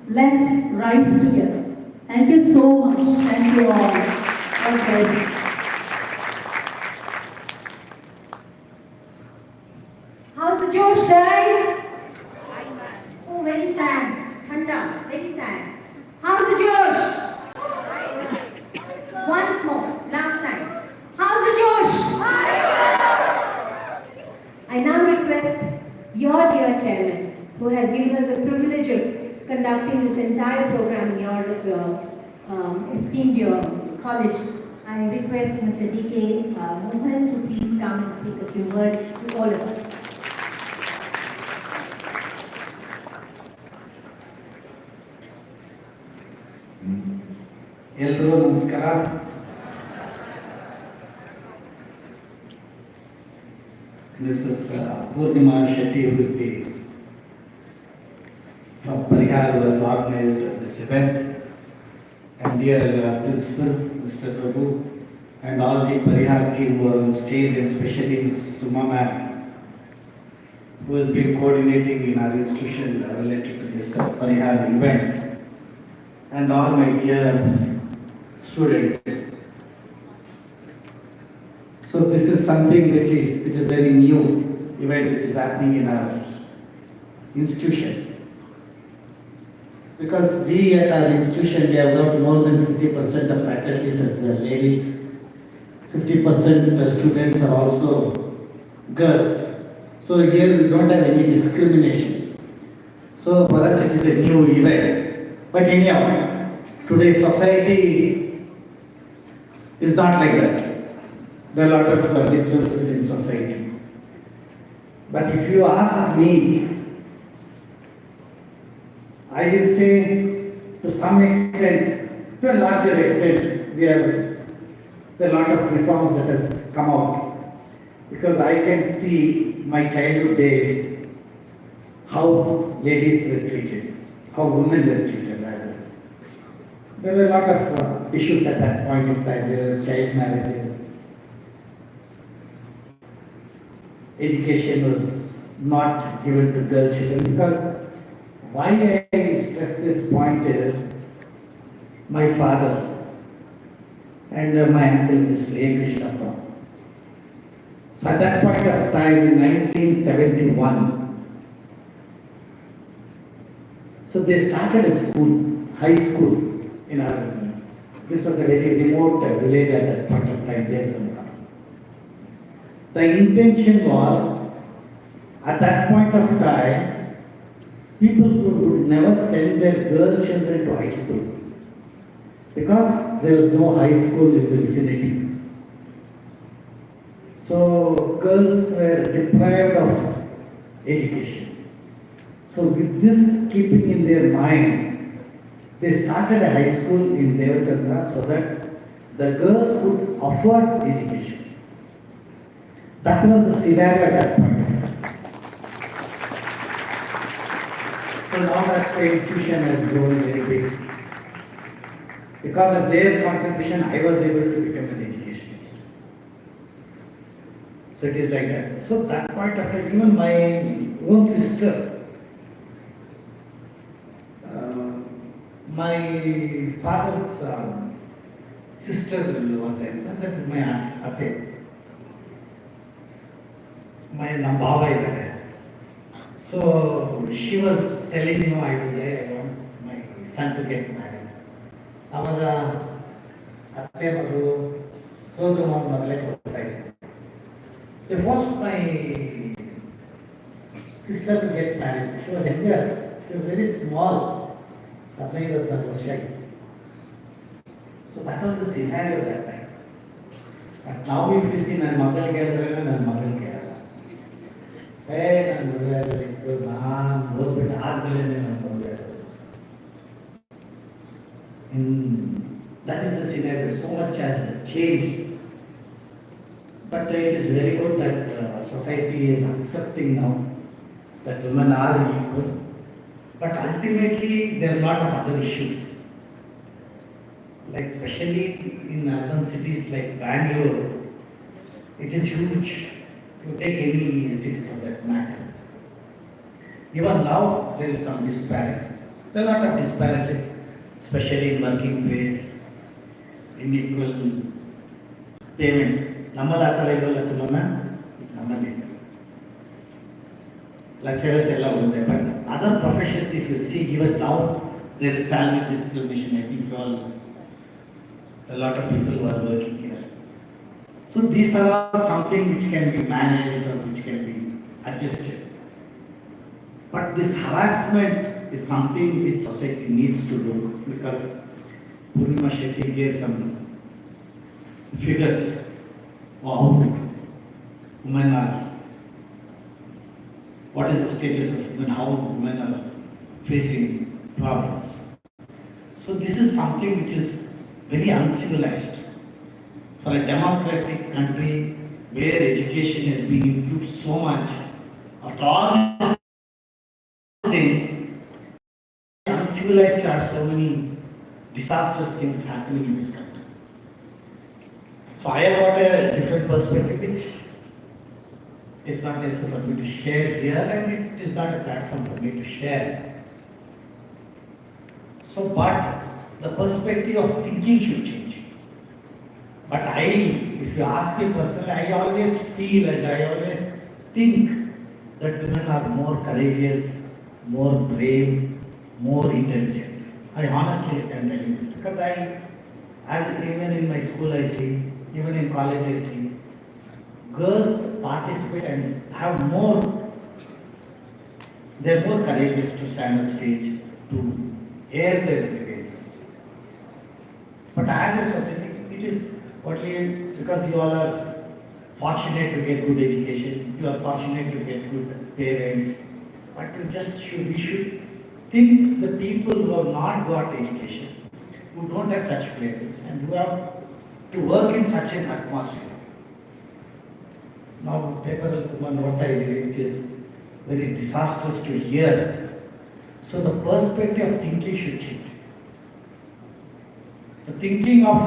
Let's rise together. Thank you so much. Thank you all. God bless. How's the Josh, guys? Oh, very sad. Thanda, very sad. How's the Josh? Once more, last time. How's the Josh? I now request your dear chairman, who has given us the privilege of conducting this entire program in your esteemed your college. I request Mr. D.K. Mohan to please come and speak a few words to all of us. ಎಲ್ರಿಗೂ ನಮಸ್ಕಾರ. This is Purnima Shetty, who is from Parihar, who has organized this event, and dear principal, Mr. Prabhu, and all the Parihar team who are on stage, and especially Ms. Suma ma'am, who has been coordinating in our institution related to this Parihar event, and all my dear students. So this is something which is very new event which is happening in our institution. Because we at our institution, we have got more than 50% of faculties as ladies. 50% of students are also girls. So here we don't have any discrimination. So for us it is a new event. But anyhow, today's society is not like that. There are a lot of differences in society. But if you ask me, I will say to some extent, to a larger extent, there are a lot of reforms that has come out. Because I can see my childhood days, how ladies were treated, how women were treated rather. There were a lot of issues at that point of time. There were child marriages. Education was not given to girl children. Because why I stress this point is my father and my uncle, Mr. A. Krishnappa. So at that point of time, in 1971, so they started a school, high school in our, this was a very remote village at that point of time, there somewhere. The intention was, at that point of time, people would never send their girl children to high school because there was no high school in the vicinity. So girls were deprived of education. So with this keeping in their mind, they started a high school in Devasandra so that the girls could afford education. That was the scenario at that point. So now that the institution has grown very big. Because of their contribution, I was able to become an educationist. So it is like that. So that point of time, even my own sister, my father's sister was there. That is my aunt, Ate. My Nambava is there. So she was telling me, I want my son to get married. Avada Atte Maru, ಸೋದರ ಮೊದಲಕ್ಕೆ ಹೋಗ್ತಾ ಇದ್ದೆ. They forced my sister to get married. She was younger. She was very small. 15 ವರ್ಷ ಆಯಿತು. So that was the scenario that time. But now if you see ನನ್ನ ಮಗಳಿಗೆ ಹೇಳಿದ್ರೆ ನನ್ನ ಮಗಳಿಗೆ ಕೇಳಲ್ಲ. ನನ್ನ ಮದುವೆ ನಾನು ಹೋಗ್ಬಿಟ್ಟು ಆದ್ಮೇಲೆ ನನ್ನ ಮದುವೆ. That is the scenario. So much has changed. But it is very good that society is accepting now that women are equal. But ultimately, there are a lot of other issues. Like especially in urban cities like Bangalore, it is huge. You take any city for that matter. Even now, there is some disparity. There are a lot of disparities, especially in working place, unequal payments. ನಮ್ಮಲ್ಲಿ ಆ ಥರ ಇರೋಲ್ಲ ಸುಮ್ಮನೆ, ನಮ್ಮಲ್ಲಿ lecturers ಎಲ್ಲ ಒಂದೇ. But other professions if you see even now there is salary discrimination. I think all a lot of people who are working here. So these are all something which can be managed or which can be adjusted. But this harassment is something which society needs to do, because Purnima Shetty gave some figures of how women are, what is the status of women, how women are facing problems. So this is something which is very uncivilized. For a democratic country where education has been improved so much, after all these things, uncivilized to have so many disastrous things happening in this country. So I have got a different perspective which is not necessary for me to share here, and it is not a platform for me to share. So but the perspective of thinking should change. But if you ask me personally, I always feel and I always think that women are more courageous, more brave, more intelligent. I honestly can tell you this, because even in my school I see, even in college I see, girls participate and have more, they are more courageous to stand on stage, to air their grievances. But as a society, it is only because you all are fortunate to get good education, you are fortunate to get good parents, but we should think the people who have not got education, who don't have such parents, and who have to work in such an atmosphere. Now, paper what I read, which is very disastrous to hear. So the perspective of thinking should change. The thinking of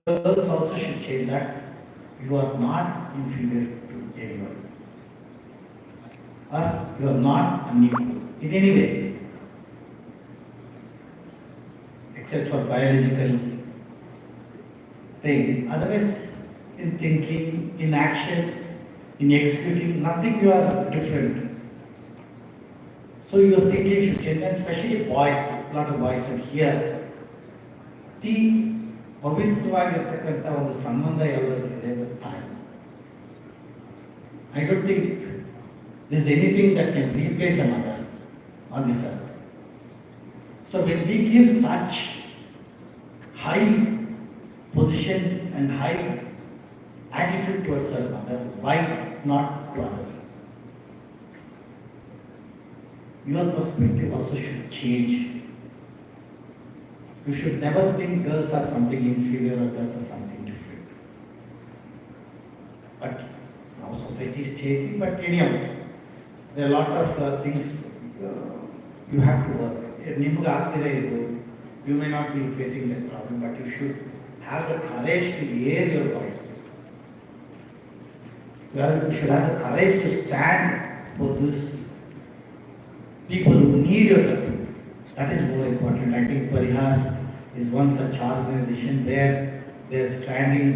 girls also should change, that you are not inferior to anyone, or you are not unequal in any ways, except for biological thing. Otherwise, in thinking, in action, in executing, nothing you are different. So your thinking should change, and especially boys, a lot of boys are here. The ಪವಿತ್ರವಾಗಿರ್ತಕ್ಕಂಥ ಒಂದು ಸಂಬಂಧ ಯಾವುದಾದ್ರೂ ಇದೆ ತಾಯಿ. I don't think there's anything that can replace a mother on this earth. So when we give such high position and high attitude towards our mother, why not to others? Your perspective also should change. You should never think girls are something inferior or girls are something different. But now society is changing, but anyhow, there are a lot of things you have to work. You may not be facing that problem, but you should have the courage to air your voices. You should have the courage to stand for these people who need your support. That is more important. I think Parihar is one such organization where they are standing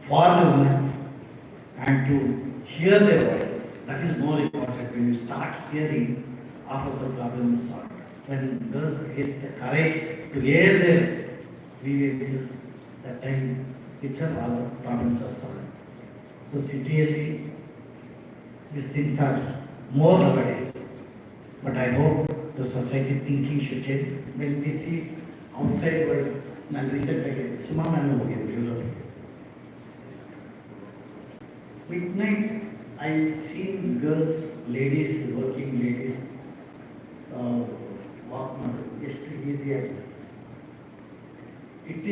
for the women and to hear their voices. That is more important. When you start hearing, after the problem is solved. When girls get the courage to air their grievances, that time itself all the problems are solved. So CTLE, these things are more nowadays. But I hope the society thinking should change. When we see outside world, and recently, Suma ma'am in Europe. Midnight, I've seen girls, ladies, working ladies, walk not easier. It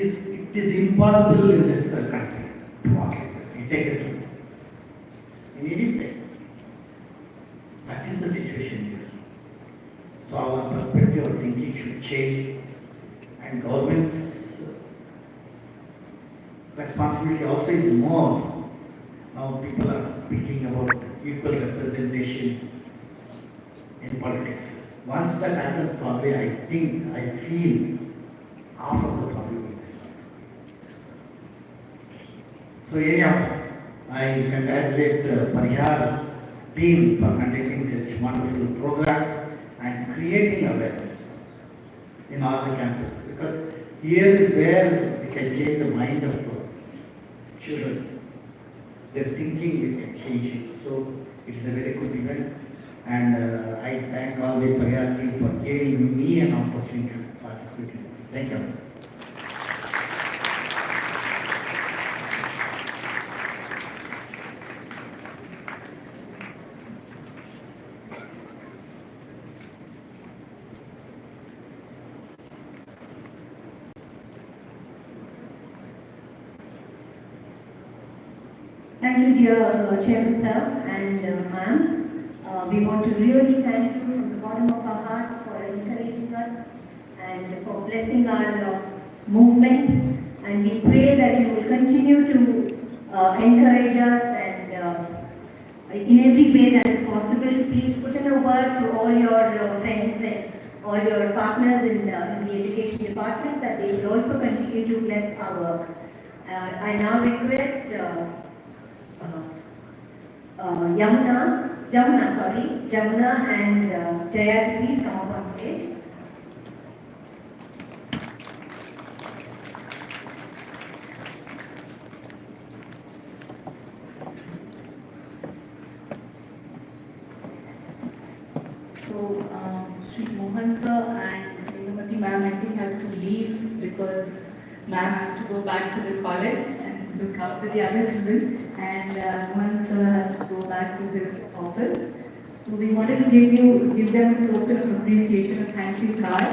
is impossible in this country to walk like that. You take it in any place. That is the situation here. So our perspective of thinking should change, and government's responsibility also is more. Now people are speaking about equal representation in politics. Once that happens, probably I feel half of the problem will be solved. So anyhow, I congratulate Parihar team for conducting such a wonderful program and creating awareness in all the campuses, because here is where we can change the mind of children. Their thinking we can change it. So it's a very good event, and I thank all the Parihar team for giving me an opportunity to participate in this. Thank you. Thank you, dear Chairman sir and ma'am. We want to really thank you from the bottom of our hearts for encouraging us and for blessing our movement. And we pray that you will continue to encourage us and in every way that is possible. Please put in a word to all your friends and all your partners in the education departments that they will also continue to bless our work. I now request Jamuna and Jaya to please come up on stage. So, Sri Mohan sir and Indumati ma'am, I think have to leave because ma'am has to go back to the college and look after the other children, and Mohan sir has to go back to his office. So we wanted to give them a token of appreciation, a thank you card.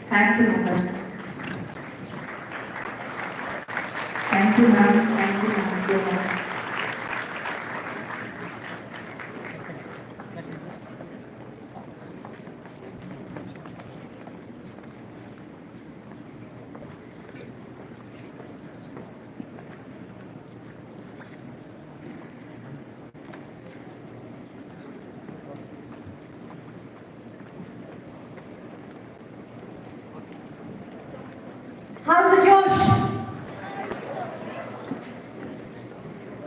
Thank you, Mohan sir. Thank you, ma'am. Thank you, ma'am. How's the Josh?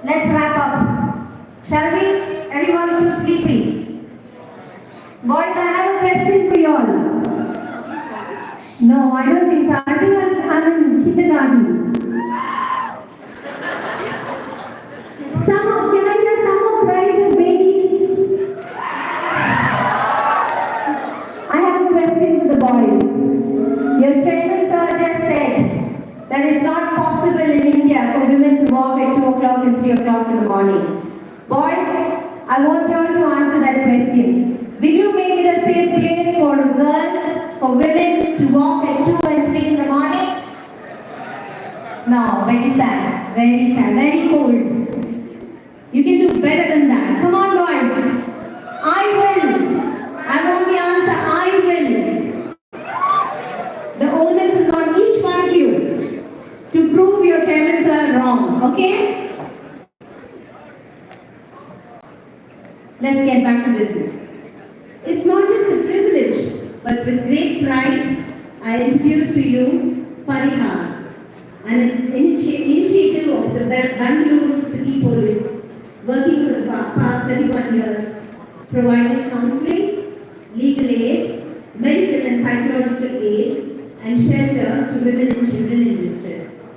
Let's wrap up. Shall we? Everyone's too sleepy. Boys, I have a question for you all. No, I don't think so. I think I'm in kindergarten. Can I hear some more cries of babies? I have a question for the boys. Your chairman sir just said that it's not possible in India for women to walk at 2 o'clock and 3 o'clock in the morning. Boys, I want you all to answer that question. Will you make it a safe place for girls, for women to walk at 2 and 3 in the morning? No, very sad, very cold. You can do better than that. Come on, boys. I will. I want the answer. I will. The onus is on each one of you to prove your chairmans are wrong. Okay? Let's get back to business. It's not just a privilege, but with great pride, I introduce to you Parihar, an initiative of the Bangalore City Police, working for the past 31 years, providing counseling, legal aid, medical and psychological aid, and shelter to women and children in distress.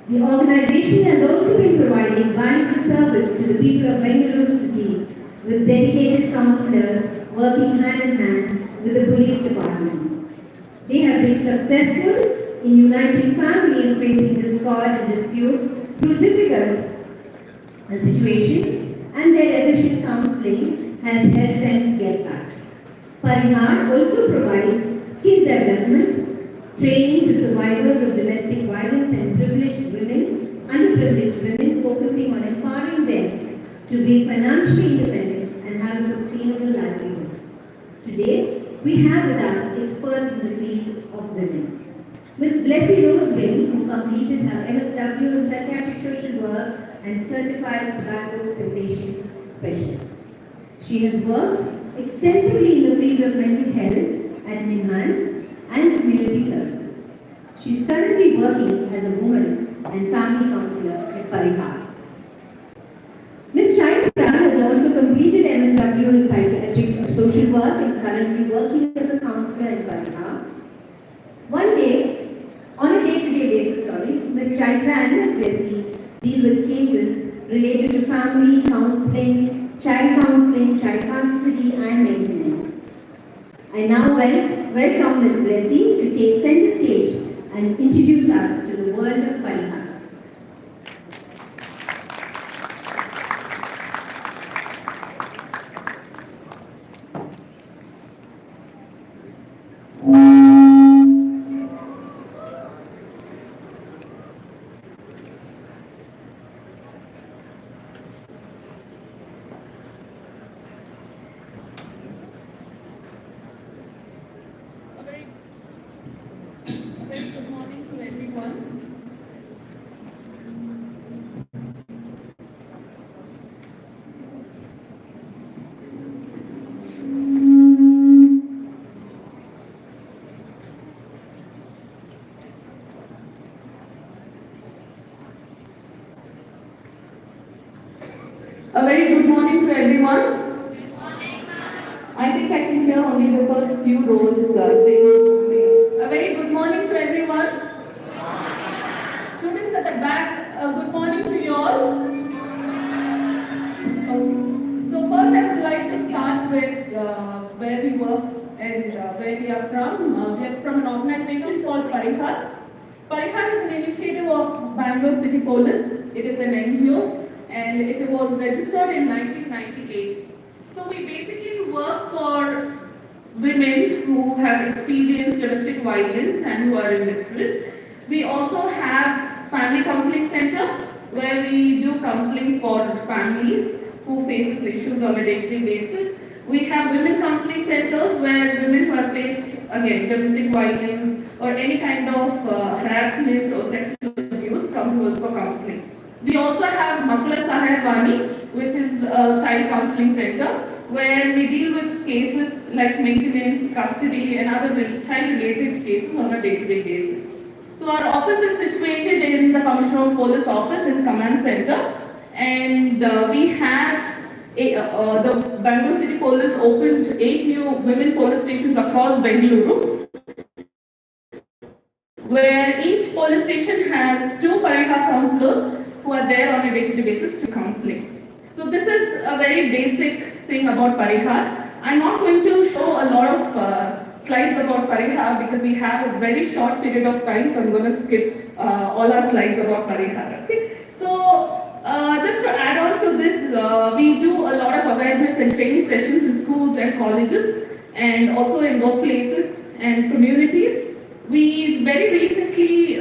The organization has also been providing valuable service to the people of Bengaluru city with dedicated counselors working hand in hand with the police department. They have been successful in uniting families facing discord and dispute through difficult situations, and their efficient counseling has helped them to get back. Parihar also provides skill development, training to survivors of domestic violence and underprivileged women, focusing on empowering them to be financially independent and have a sustainable livelihood. Today, we have with us experts in the field of women. Ms. Blessy Roseville, who completed her MSW in Psychiatric Social Work and Certified Tobacco Cessation Specialist. She has worked extensively in the field of mental health at NIMHANS and community services. She is currently working as a woman and family counselor at Parihar. Ms. K.R.Puram has also completed MSW in Psychiatric Social Work and currently working as a counselor at Parihar. On a day-to-day basis, Ms. Chaitra and Ms. Blessy deal with cases related to family counseling, child custody, and maintenance. I now welcome Ms. Blessy to take center stage and introduce us to the world of Parihar. Good morning to everyone. A very good morning to everyone. I think I can hear only the first few rows saying good morning. A very good morning to everyone. Students at the back, good morning to you all. So first I would like to start with where we work and where we are from. We are from an organization called Parihar. Parihar is an initiative of Bangalore City Police. It is an NGO and it was registered in 1998. So we basically work for women who have experienced domestic violence and who are in distress. We also have family counseling center where we do counseling for families who faces issues on a day-to-day basis. We have women counseling centers where women who have faced, again, domestic violence or any kind of harassment or sexual abuse come to us for counseling. We also have Makula Sahayavani, which is a child counseling center, where we deal with cases like maintenance, custody, and other child-related cases on a day-to-day basis. So our office is situated in the Commissioner of Police office in Command Center, and we have the Bangalore City Police opened 8 new women police stations across Bengaluru, where each police station has 2 Parihar counselors who are there on a day-to-day basis to counseling. So this is a very basic thing about Parihar. I'm not going to show a lot of slides about Parihar because we have a very short period of time, so I'm going to skip all our slides about Parihar. Okay? So just to add on to this, we do a lot of awareness and training sessions in schools and colleges and also in workplaces and communities. We very recently,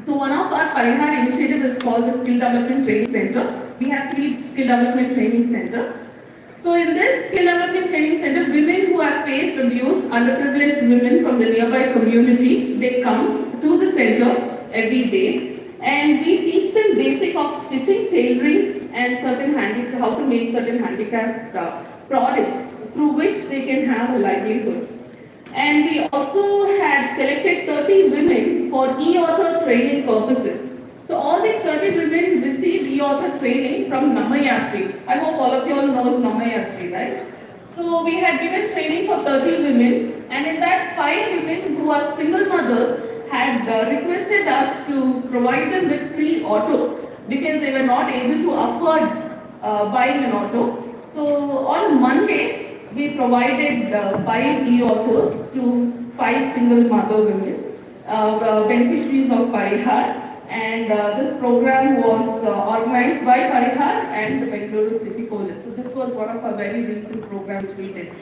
so one of our Parihar initiative is called the Skill Development Training Center. We have 3 Skill Development Training Center. So in this Skill Development Training Center, women who have faced abuse, underprivileged women from the nearby community, they come to the center every day and we teach them basic of stitching, tailoring and how to make certain handicapped products through which they can have a livelihood. And we also had selected 30 women for e-author training purposes. So all these 30 women received e-author training from Namayatri. I hope all of you all knows Namayatri, right? So we had given training for 30 women, and in that 5 women who are single mothers had requested us to provide them with free auto because they were not able to afford buying an auto. So on Monday, we provided 5 e-autos to 5 single mother women, beneficiaries of Parihar. And this program was organized by Parihar and the Bengaluru City Police. So this was one of our very recent programs we did.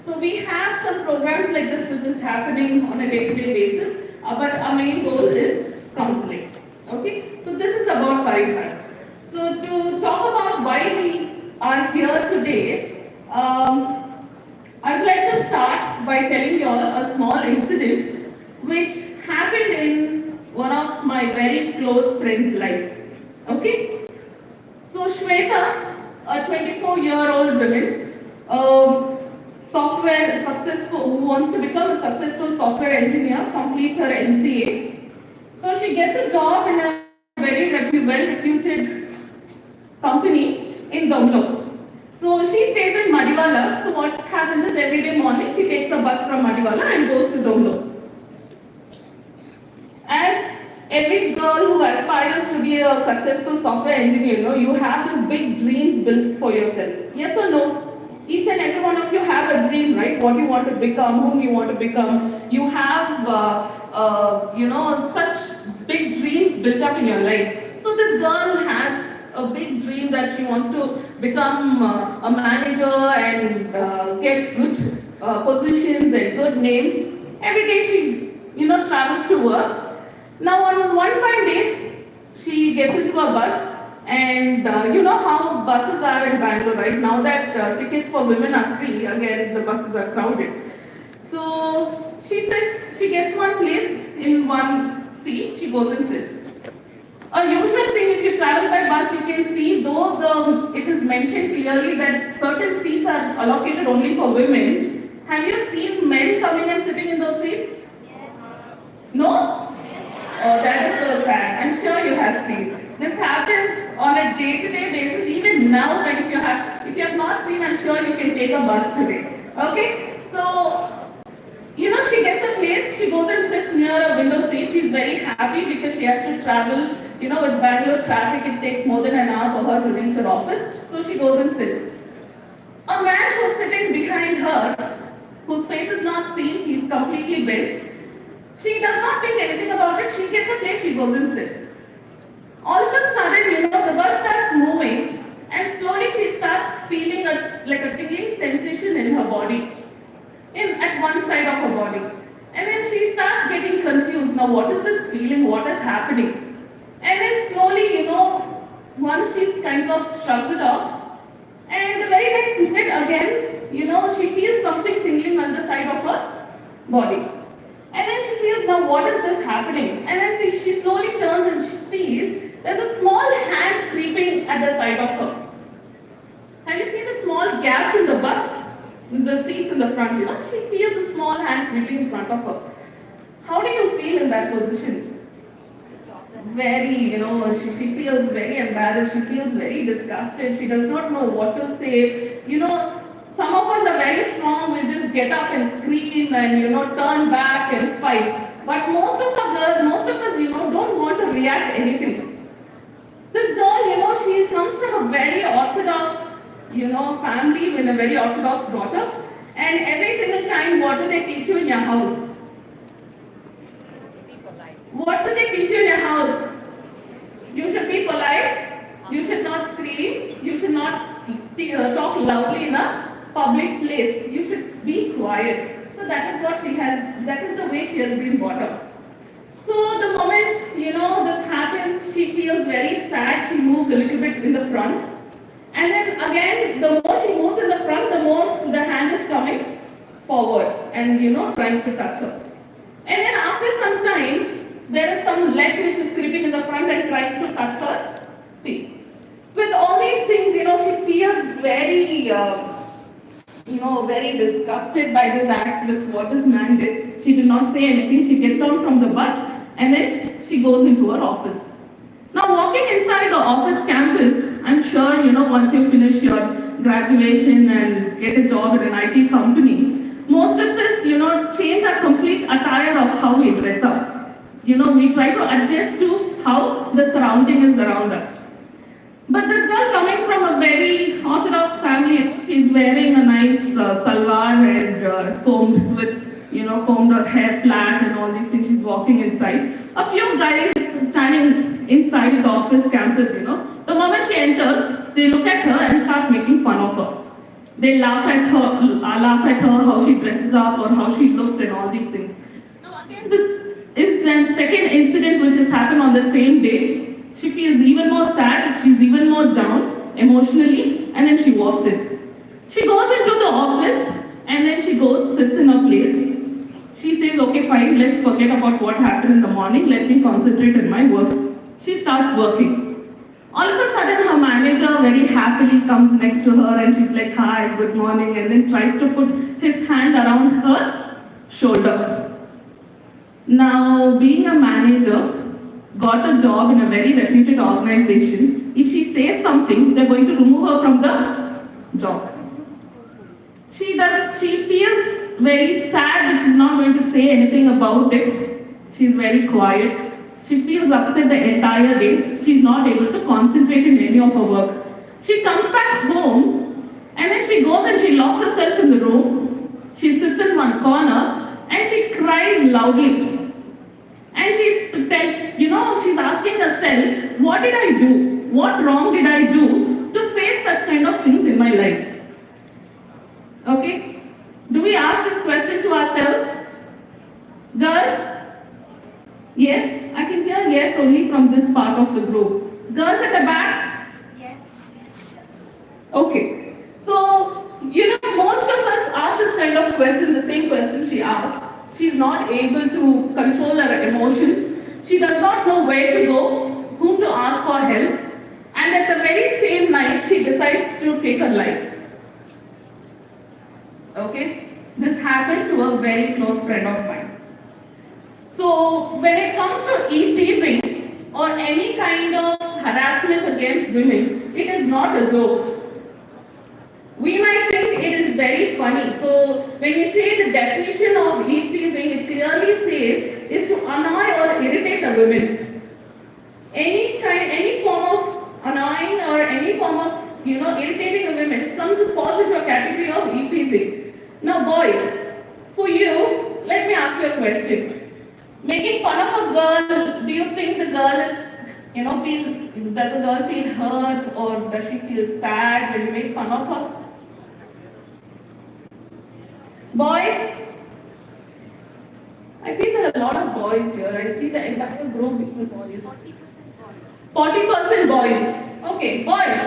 So we have some programs like this which is happening on a day-to-day basis, but our main goal is counseling. Okay, so this is about Parihar. So to talk about why we are here today, I would like to start by telling you all a small incident which happened in one of my very close friend's life. Okay? So Shweta, a 24-year-old woman, who wants to become a successful software engineer, completes her MCA. So she gets a job in a very well-reputed company in Bangalore. So she stays in Madiwala. So what happens is every day morning she takes a bus from Madiwala and goes to Bangalore. As every girl who aspires to be a successful software engineer, you have these big dreams built for yourself. Yes or no? Each and every one of you have a dream, right? What you want to become, whom you want to become. You have, such big dreams built up in your life. So this girl has a big dream that she wants to become a manager and get good positions and good name. Every day she, travels to work. Now on one fine day, she gets into a bus, and you know how buses are in Bangalore, right? Now that tickets for women are free, again the buses are crowded. So she gets one place in one seat, she goes and sits. A usual thing, if you travel by bus, you can see, though it is mentioned clearly that certain seats are allocated only for women. Have you seen men coming and sitting in those seats? Yes. No? Oh, that is so sad. I'm sure you have seen. This happens on a day-to-day basis. Even now, if you have not seen, I'm sure you can take a bus today. Okay? So, she gets a place, she goes and sits near a window seat. She's very happy because she has to travel. With Bangalore traffic, it takes more than an hour for her to reach her office. So she goes and sits. A man who's sitting behind her, whose face is not seen, he's completely bent. She does not think anything about it. She gets a place, she goes and sits. All of a sudden, the bus starts moving, and slowly she starts feeling a tingling sensation in her body, at one side of her body. And then she starts getting confused. Now, what is this feeling? What is happening? And then slowly, once she kind of shuts it off, and the very next minute again, she feels something tingling on the side of her body. And then she feels, now what is this happening? And then she slowly turns and she sees there's a small hand creeping at the side of her. Have you seen the small gaps in the bus? In the seats in the front, she feels a small hand creeping in front of her. How do you feel in that position? Very, she feels very embarrassed, she feels very disgusted, she does not know what to say. Some of us are very strong, we just get up and scream and, turn back and fight. But most of us, don't want to react anything. This girl, she comes from a very orthodox, family with a very orthodox daughter. And every single time, what do they teach you in your house? What do they teach you in your house? You should be polite, you should not scream, you should not talk loudly in a public place. You should be quiet. So that is that is the way she has been brought up. So the moment, this happens, she feels very sad, she moves a little bit in the front. And then again, the more she moves in the front, the more the hand is coming forward and, trying to touch her. And then after some time, there is some leg which is creeping in the front and trying to touch her feet. With all these things, she feels very, very disgusted by this act with what this man did. She did not say anything. She gets down from the bus and then she goes into her office. Now, walking inside the office campus, I'm sure, once you finish your graduation and, get a job in an IT company, most of us, change our complete attire of how we dress up. We try to adjust to how the surrounding is around us. But this girl coming from a very orthodox family, she's wearing a nice salwar and combed her hair flat and all these things. She's walking inside. A few guys standing inside the office campus, the moment she enters, they look at her and start making fun of her. They laugh at her, how she dresses up or how she looks and all these things. Now again, this is the second incident which has happened on the same day. She feels even more sad, she's even more down emotionally, and then she walks in. She goes into the office and then she goes, sits in her place. She says, okay, fine, let's forget about what happened in the morning, let me concentrate on my work. She starts working. All of a sudden, her manager very happily comes next to her and she's like, hi, good morning, and then tries to put his hand around her shoulder. Now, being a manager, got a job in a very reputed organization, if she says something, they're going to remove her from the job. She feels very sad, but she's not going to say anything about it. She's very quiet. She feels upset the entire day. She's not able to concentrate in any of her work. She comes back home and then she goes and she locks herself in the room. She sits in one corner and she cries loudly. And she's asking herself, what did I do? What wrong did I do to face such kind of things in my life? Okay? Do we ask this question to ourselves? Girls? Yes? I can hear yes only from this part of the group. Girls at the back? Yes. Okay. So, most of us ask this kind of question, the same question she asked. She's not able to control her emotions. She does not know where to go, whom to ask for help. And at the very same night, she decides to take her life. Okay? This happened to a very close friend of mine. So, when it comes to teasing or any kind of harassment against women, it is not a joke. We might think it is very funny. So when we say the definition of teasing, it clearly says is to annoy or irritate a woman. Any form of annoying or any form of irritating a woman falls into a category of teasing. Now boys, for you, let me ask you a question. Making fun of a girl, do you think the girl is does a girl feel hurt or does she feel sad when you make fun of her? Boys? I feel there are a lot of boys here. I see the entire group between boys. 40% boys. Okay, boys.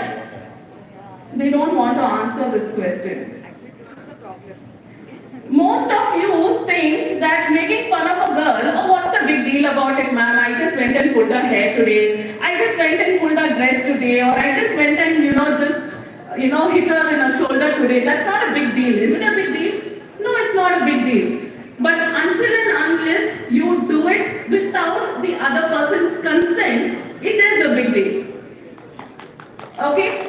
They don't want to answer this question. Actually, this is the problem. Most of you think that making fun of a girl, oh, what's the big deal about it, ma'am? I just went and pulled her hair today. I just went and pulled her dress today. Or I just went and, hit her in her shoulder today. That's not a big deal. Is it a big deal? No, it's not a big deal. But until and unless you do it without the other person's consent, it is a big deal. Okay?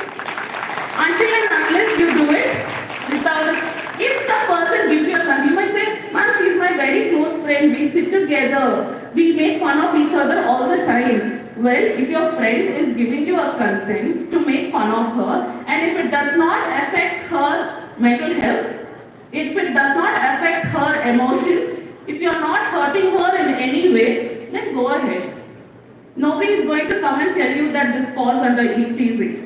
Until and unless you do it without... If the person gives you a consent, you might say, ma'am, she's my very close friend. We sit together. We make fun of each other all the time. Well, if your friend is giving you a consent to make fun of her, and if it does not affect her mental health, if it does not affect her emotions, if you are not hurting her in any way, then go ahead. Nobody is going to come and tell you that this falls under teasing.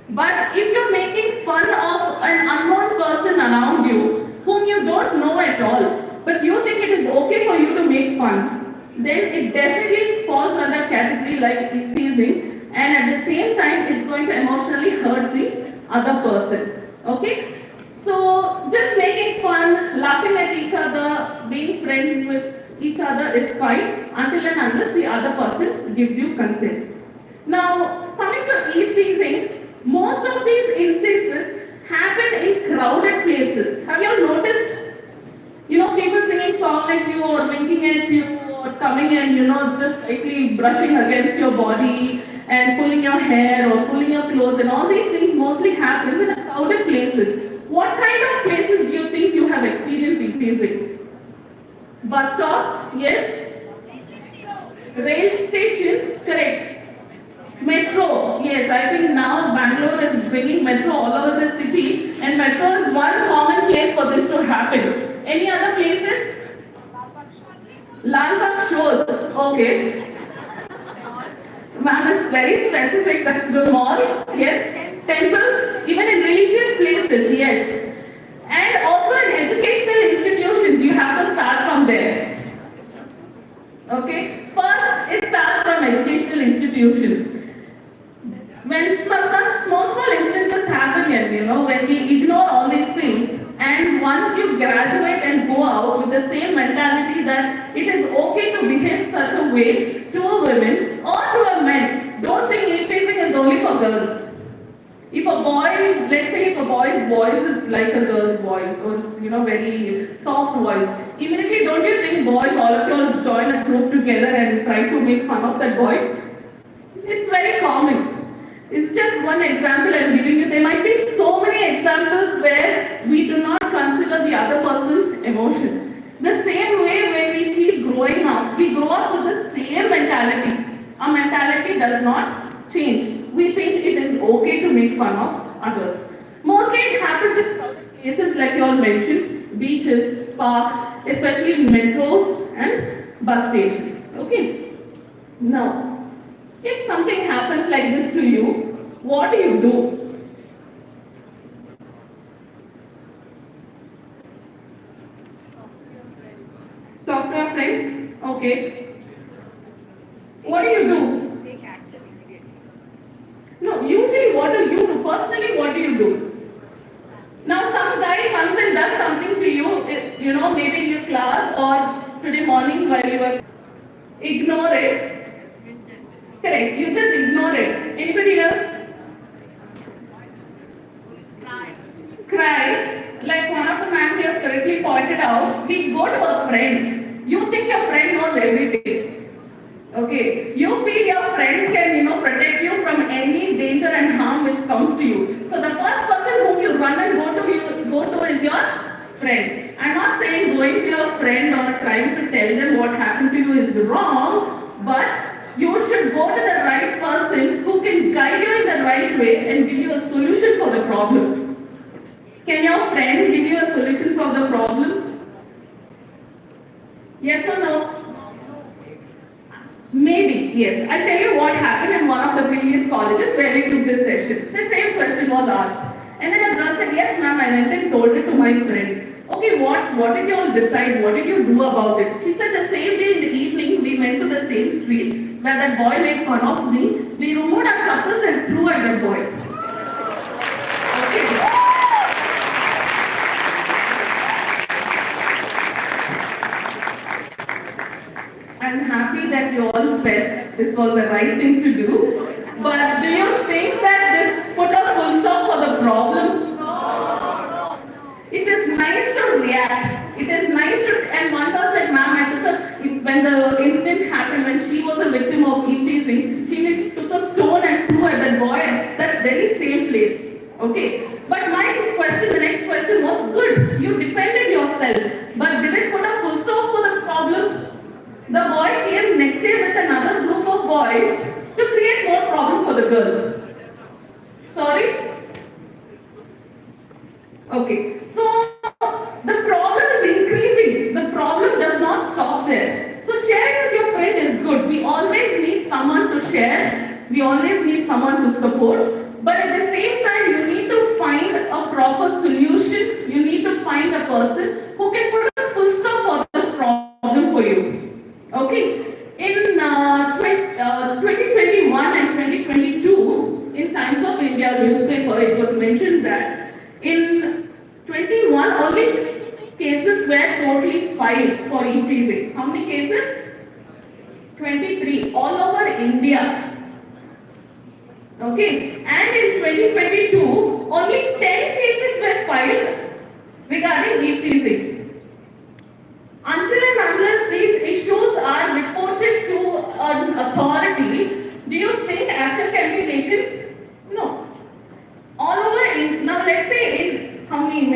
But if you're making fun of an unknown person around you, whom you don't know at all, but you think it is okay for you to make fun, then it definitely falls under a category like teasing, and at the same time, it's going to emotionally hurt the other person. Okay? So, just making fun, laughing at each other, being friends with each other is fine until and unless the other person gives you consent. Now, coming to teasing, most of these instances happen in crowded places. Have you noticed? People singing songs at you or winking at you or coming and, just slightly brushing against your body and pulling your hair or pulling your clothes, and all these things mostly happens in crowded places. What kind of places do you think you have experienced e-teasing? Bus stops, yes. Rail stations, correct. Metro, yes, I think now Bangalore is bringing metro all over the city, and metro is one common place for this to happen. Any other places? Landmark shows, okay. Ma'am is very specific, that's the malls, yes. Temples, even in religious places, yes. And also in educational institutions, you have to start from there. Okay, first it starts from educational institutions. When such small instances happen, when we ignore all these things, and once you graduate and go out with the same mentality that it is okay to behave such a way to a woman or to a man, don't think e-teasing is only for girls. If a boy, let's say if a boy's voice is like a girl's voice, or very soft voice, immediately don't you think boys, all of you all join a group together and try to make fun of that boy? It's very common. It's just one example I'm giving you. There might be so many examples where we do not consider the other person's emotion. The same way when we keep growing up, we grow up with the same mentality. Our mentality does not change. We think it is okay to make fun of others. Mostly it happens in crowded places like you all mentioned, beaches, park, especially in metros and bus stations. Okay. Now, if something happens like this to you, what do you do? Talk to a friend? Okay. What do you do? Take action immediately. No, usually what do you do? Personally, what do you do? Now some guy comes and does something to you, maybe in your class or today morning while you were, ignore it. Correct, you just ignore it. Anybody else? Cry. Like one of the man here correctly pointed out, we go to a friend. You think your friend knows everything. Okay, you feel your friend can, protect you from any danger and harm which comes to you. So the first person whom you run and go to is your friend. I'm not saying going to your friend or trying to tell them what happened to you is wrong, but you should go to the right person who can guide you in the right way and give you a solution for the problem. Can your friend give you a solution for the problem? Yes or no? Maybe, yes. I'll tell you what happened in one of the previous colleges where we took this session. The same question was asked. And then a girl said, yes ma'am, I went and told it to my friend. Okay, what did you all decide? What did you do about it? She said the same day in the evening, we went to the same street where that boy made fun of me. We removed our chappals and threw at that boy. Okay. I'm happy that you all felt this was the right thing to do. But do you think that this put a full stop for the problem? No. It is nice to react. It is nice to, and one girl said, ma'am, when the incident happened, when she was a victim of e-teasing, she took a stone and threw at that boy at that very same place. Okay. But my question, the next question was, good, you defended yourself. But did it put a full stop for the problem? The boy came next day with another group of boys to create more problem for the girl. Sorry? Okay. So, the problem is increasing. The problem does not stop there. So, sharing with your friend is good. We always need someone to share. We always need someone to support. But at the same time, you need to find a proper solution. You need to find a person who can put a full stop for this problem for you. Okay, in 2021 and 2022, in Times of India newspaper, it was mentioned that in 21, only 20 cases were totally filed for e-teasing. How many cases? 23, all over India. Okay, and in 2022, only 10 cases were filed regarding e-teasing. Until and unless these issues are reported to an authority, do you think action can be taken? No. All over, now let's say in how many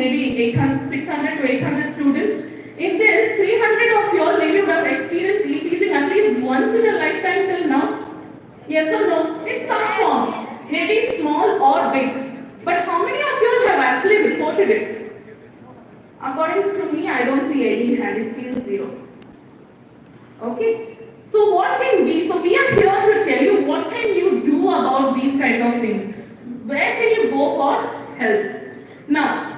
600 to 800 students. In this, 300 of you all maybe would have experienced teasing at least once in a lifetime till now. Yes or no? In some form, maybe small or big. But how many of you all have actually reported it? According to me, I don't see any hand. It feels zero. Okay? So what can we? So we are here to tell you what can you do about these kind of things. Where can you go for help? Now,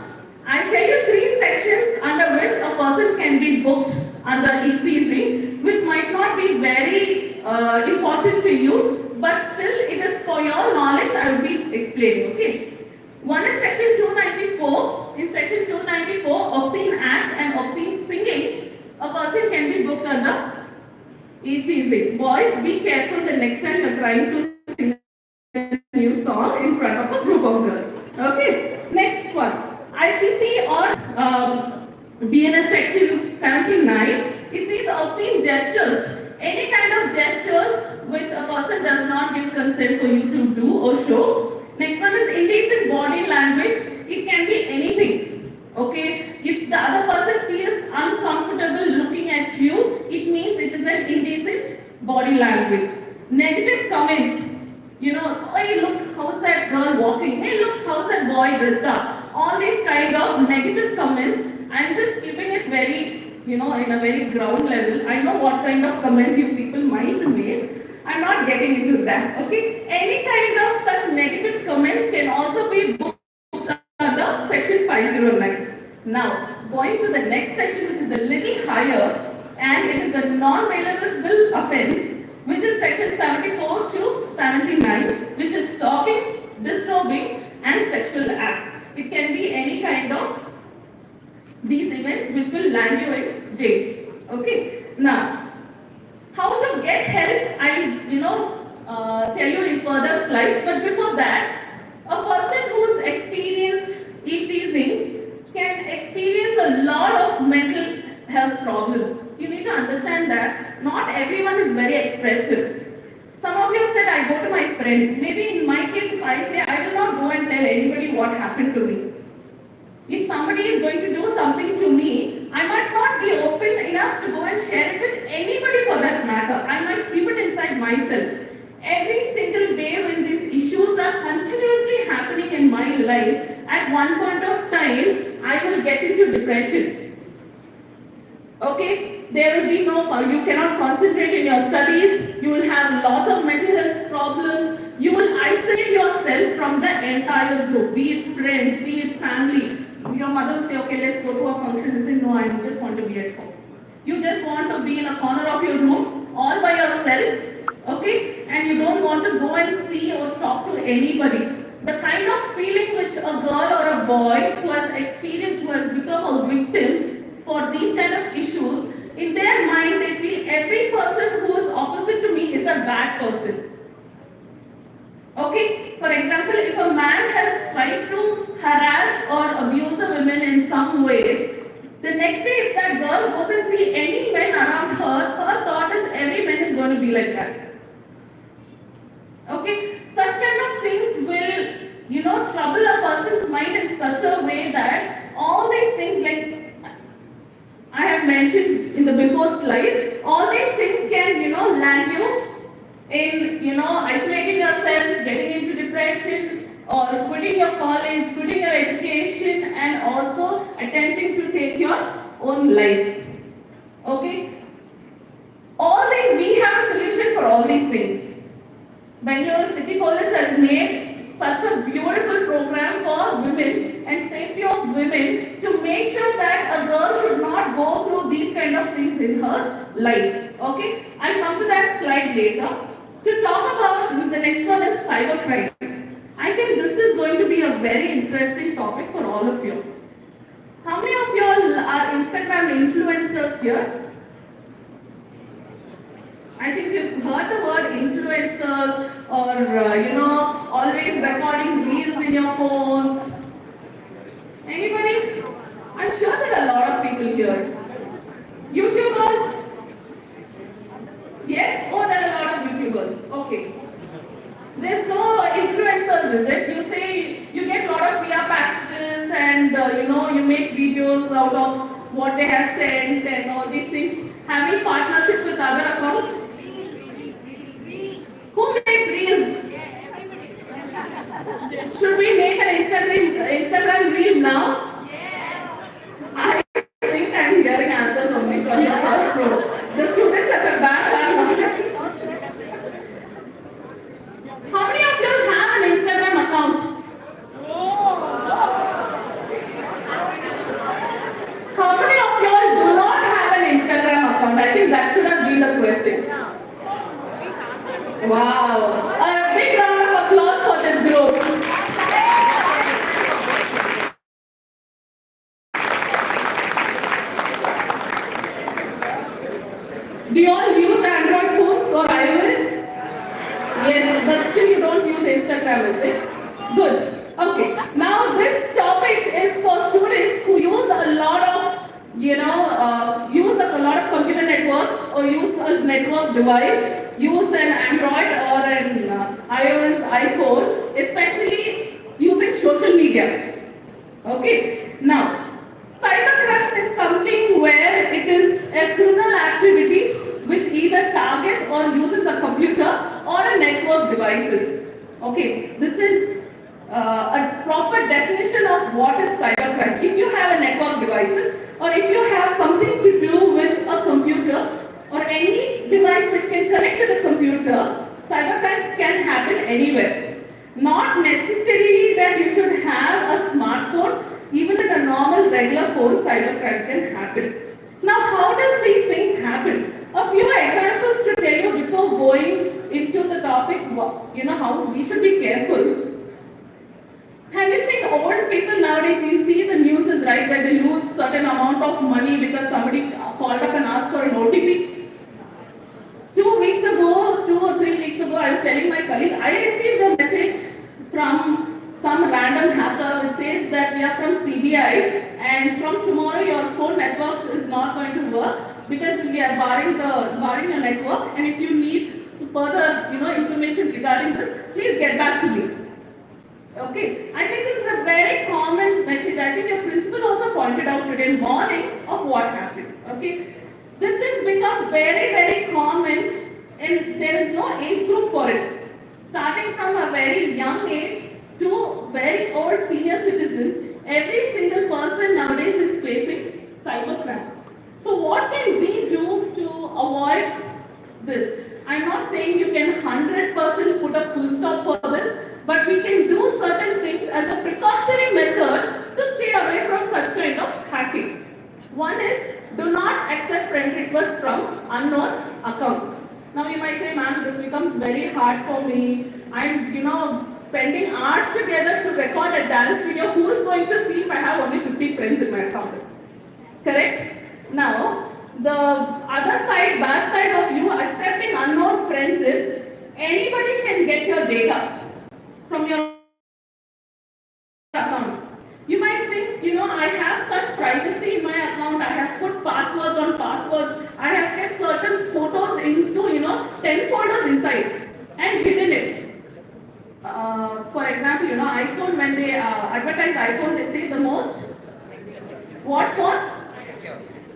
I'll tell you 3 sections under which a person can be booked under teasing, which might not be very important to you, but still it is for your knowledge I will be explaining, okay? One is section 294. In section 294, obscene act and obscene singing, a person can be booked under teasing. Boys, be careful the next time you're trying to sing a new song in front of a group of girls. Okay, next one. IPC or BNS section 79, it says obscene gestures. Any kind of gestures which a person does not give consent for you to do or show. Next one is indecent body language. It can be anything. Okay, if the other person feels uncomfortable looking at you, it means it is an indecent body language. Negative comments. You know, hey, look, how's that girl walking? Hey, look, how's that boy dressed up? All these kind of negative comments, I'm just keeping it very, in a very ground level. I know what kind of comments you people might make. I'm not getting into that, okay? Any kind of such negative comments can also be booked under section 509. Now, going to the next section, which is a little higher, and it is a non-bailable offense, which is section 74 to 79, which is stalking, disturbing, and sexual acts. It can be any kind of these events which will land you in jail. Okay. Now, how to get help? I'll tell you in further slides. But before that, a person who's experienced teasing can experience a lot of mental health problems. You need to understand that not everyone is very expressive. Some of you have said, I go to my friend. Maybe in my case, if I say, I will not go and tell anybody what happened to me. If somebody is going to do something to me, I might not be open enough to go and share it with anybody for that matter. I might keep it inside myself. Every single day when these issues are continuously happening in my life, at one point of time, I will get into depression. Okay? There will be you cannot concentrate in your studies, you will have lots of mental health problems, you will isolate yourself from the entire group, be it friends, be it family. Your mother will say, okay, let's go to a function, and say, no, I just want to be at home. You just want to be in a corner of your room, all by yourself, okay, and you don't want to go and see or talk to anybody. The kind of feeling which a girl or a boy who has experienced, who has become a victim for these kind of issues, in their mind they feel every person who is opposite to me is a bad person. Okay, for example, if a man has tried to harass or abuse a woman in some way, the next day if that girl goes and see any men around her, her thought is every man is going to be like that. Okay, such kind of things will, trouble a person's mind in such a way that all these things, like I have mentioned in the before slide, all these things can, land you in, isolating yourself, getting into depression, or quitting your college, quitting your education, and also attempting to take your own life. Okay? All these, we have a solution for all these things. Bangalore City Police has made such a beautiful program for women and safety of women to make sure that a girl should not go through these kind of things in her life. Okay? I'll come to that slide later. To talk about, the next one is cybercrime. I think this is going to be a very interesting topic for all of you. How many of you all are Instagram influencers here? I think you've heard the word influencers or, always recording reels in your phones. Anybody? I'm sure there are a lot of people here. YouTubers? Yes? Oh, there are a lot of YouTubers. Okay. There's no influencers, is it? You say you get a lot of PR packages and and you make videos out of what they have sent and all these things, having partnership with other accounts. Who makes reels? Should we make an Instagram reel now? I think I'm hearing answers only from the first row. The students at the back are not. How many of you have an Instagram account? How many of you all do not have an Instagram account? I think that should have been the question. Wow. A big round of applause for this group. Do you all use Android phones or iOS? Yes, but still you don't use Instagram, is it? Good. Okay. Now this topic is for students who use a lot of, use a lot of computer networks or use a network device, use an Android or an iOS, iPhone, especially using social media. Okay. Now, cybercrime is something where it is a criminal activity which either targets or uses a computer or a network devices. Okay, this is a proper definition of what is cybercrime. If you have a network devices or if you have something to do with a computer or any device which can connect to the computer, cybercrime can happen anywhere. Not necessarily that you should have a smartphone. Even in a normal regular phone, cybercrime can happen. Now, how does these things happen? A few examples to tell you before going into the topic, how we should be careful. Have you seen old people nowadays? You see the news is right where they lose certain amount of money because somebody called up and asked for an OTP. 2 or 3 weeks ago, I was telling my colleague, I received a message from some random hacker which says that we are from CBI and from tomorrow your phone network is not going to work because we are barring your network, and if you need further information regarding this, please get back to me. Okay, I think this is a very common message. I think your principal also pointed out today morning of what happened. Okay, this has become very, very common and there is no age group for it. Starting from a very young age to very old senior citizens, every single person nowadays is facing cybercrime. So what can we do to avoid this? I'm not saying you can 100% put a full stop for this, but we can do certain things as a precautionary method to stay away from such kind of hacking. One is, do not accept friend requests from unknown accounts. Now you might say, ma'am, this becomes very hard for me. I'm, spending hours together to record a dance video. Who is going to see if I have only 50 friends in my account? Correct? Now, the other side, bad side of you accepting unknown friends is anybody can get your data from your account. You might think, I have such privacy in my account. I have put passwords on passwords. I have kept certain photos into, 10 folders inside and hidden it. For example, iPhone, when they advertise iPhone, they say the most, what phone?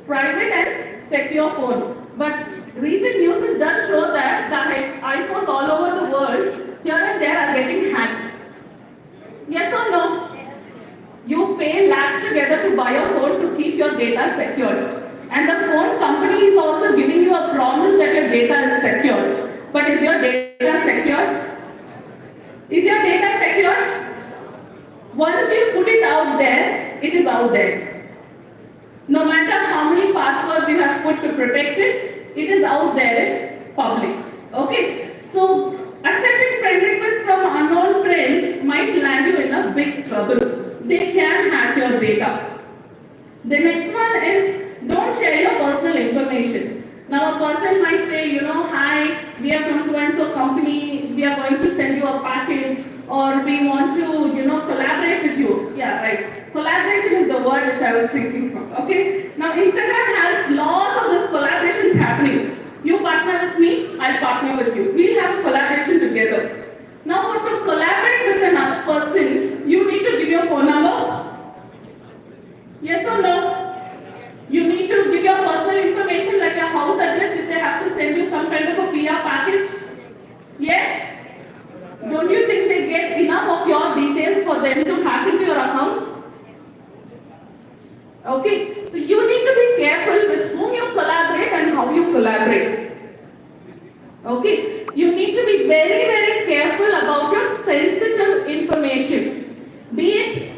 Private and secure phone. But recent news does show that the iPhones all over the world, here and there, are getting hacked. Yes or no? You pay lakhs together to buy a phone to keep your data secured. And the phone company is also giving you a promise that your data is secured. But is your data secured? Is your data secure? Once you put it out there, it is out there. No matter how many passwords you have put to protect it, it is out there public. Okay? So, accepting friend requests from unknown friends might land you in a big trouble. They can hack your data. The next one is, don't share your personal information. Now a person might say, hi, we are from so-and-so company, we are going to send you a package, or we want to, collaborate with you. Yeah, right. Collaboration is the word which I was thinking from. Okay? Now Instagram has lots of these collaborations happening. You partner with me, I'll partner with you. We'll have a collaboration together. Now to collaborate with another person, you need to give your phone number. them to hack into your accounts. Okay, so you need to be careful with whom you collaborate and how you collaborate. Okay, you need to be very, very careful about your sensitive information. Be it,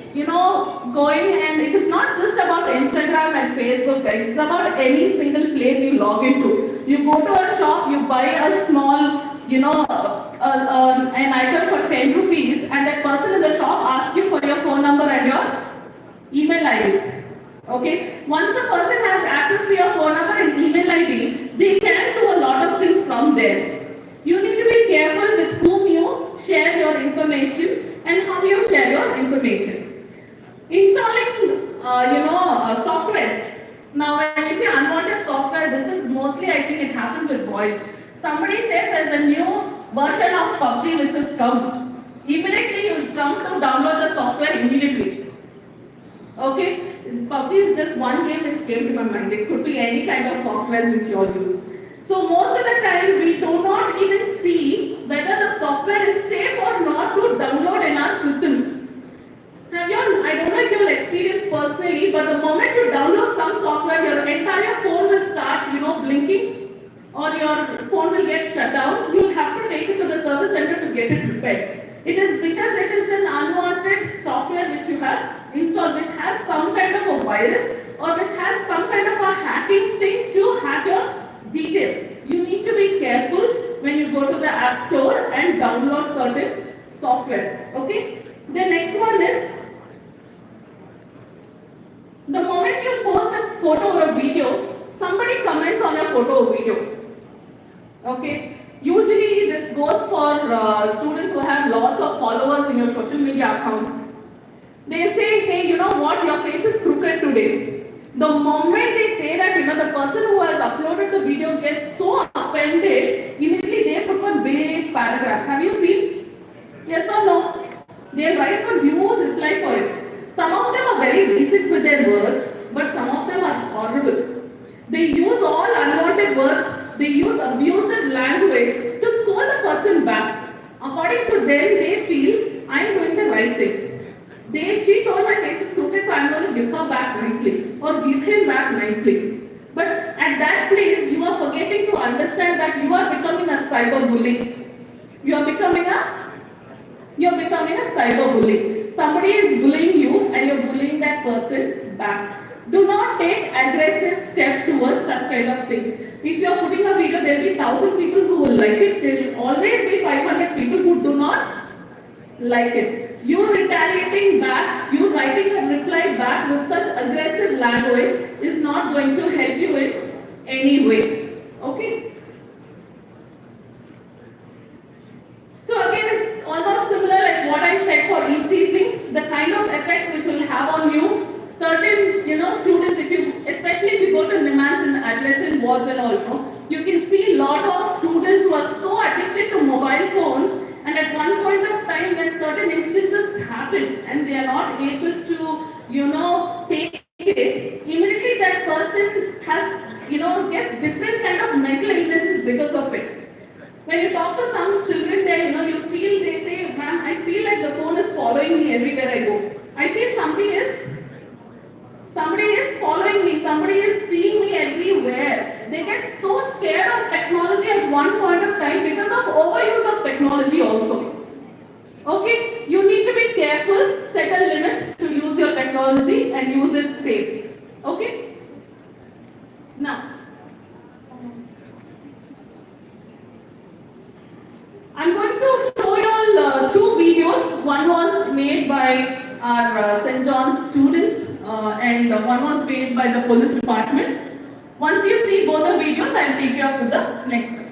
going, and it is not just about Instagram and Facebook, it's about any single place you log into. You go to a shop, you buy a small, an item for 10 rupees, and that person in the shop asks you for your phone number and your email ID. Okay, once the person has access to your phone number and email ID, they can do a lot of things from there. You need to be careful with whom you share your information and how you share your information. Installing, softwares. Now, when you say unwanted software, this is mostly, I think it happens with boys. Somebody says there's a new version of PUBG which has come. Immediately you jump to download the software immediately. Okay? PUBG is just one game which came to my mind. It could be any kind of software which you all use. So most of the time we do not even see whether the software is safe or not to download in our systems. I don't know if you will experience personally, but the moment you download some software, your entire phone will start, blinking, or your phone will get shut down. You will have to take it to the service center to get it repaired. It is because it is an unwanted software which you have installed, which has some kind of a virus or which has some kind of a hacking thing to hack your details. You need to be careful when you go to the app store and download certain softwares. Okay? The next one is, the moment you post a photo or a video, somebody comments on your photo or video. Okay? Usually this goes for students who have lots of followers in your social media accounts. They'll say, hey, you know what, your face is crooked today. The moment they say that, the person who has uploaded the video gets so offended, immediately they put a big paragraph. Have you seen? Yes or no? They'll write a huge reply for it. Some of them are very decent with their words, but some of them are horrible. They use all unwanted words, they use abusive language to scold the person back. According to them, they feel, I'm doing the right thing. She told my face is crooked, so I'm going to give her back nicely, or give him back nicely. But at that place, you are forgetting to understand that you are becoming a cyber bully. You are becoming a cyber bully. Somebody is bullying you and you're bullying that person back. Do not take aggressive step towards such kind of things. If you are putting a video, there will be 1,000 people who will like it. There will always be 500 people who do not like it. You retaliating back, you writing a reply back with such aggressive language is not going to help you in any way. Okay? So again, it's almost similar like what I said for e-teasing, the kind of effects which will have on you. Certain, students, especially if you go to Nimans and adolescent wards and all, you can see a lot of students who are so addicted to mobile phones, and at one point of time when certain instances happen and they are not able to, take it, immediately that person has, gets different kind of mental illnesses because of it. When you talk to some children there, they say, ma'am, I feel like the phone is following me everywhere I go. I feel somebody is following me, somebody is seeing me everywhere. They get so scared of technology at one point of time because of overuse of technology also. Okay, you need to be careful, set a limit to use your technology and use it safe. Okay? Now, I'm going to show you all two videos. One was made by our St. John's students and one was made by the police department. Once you see both the videos, I'll take you up to the next one.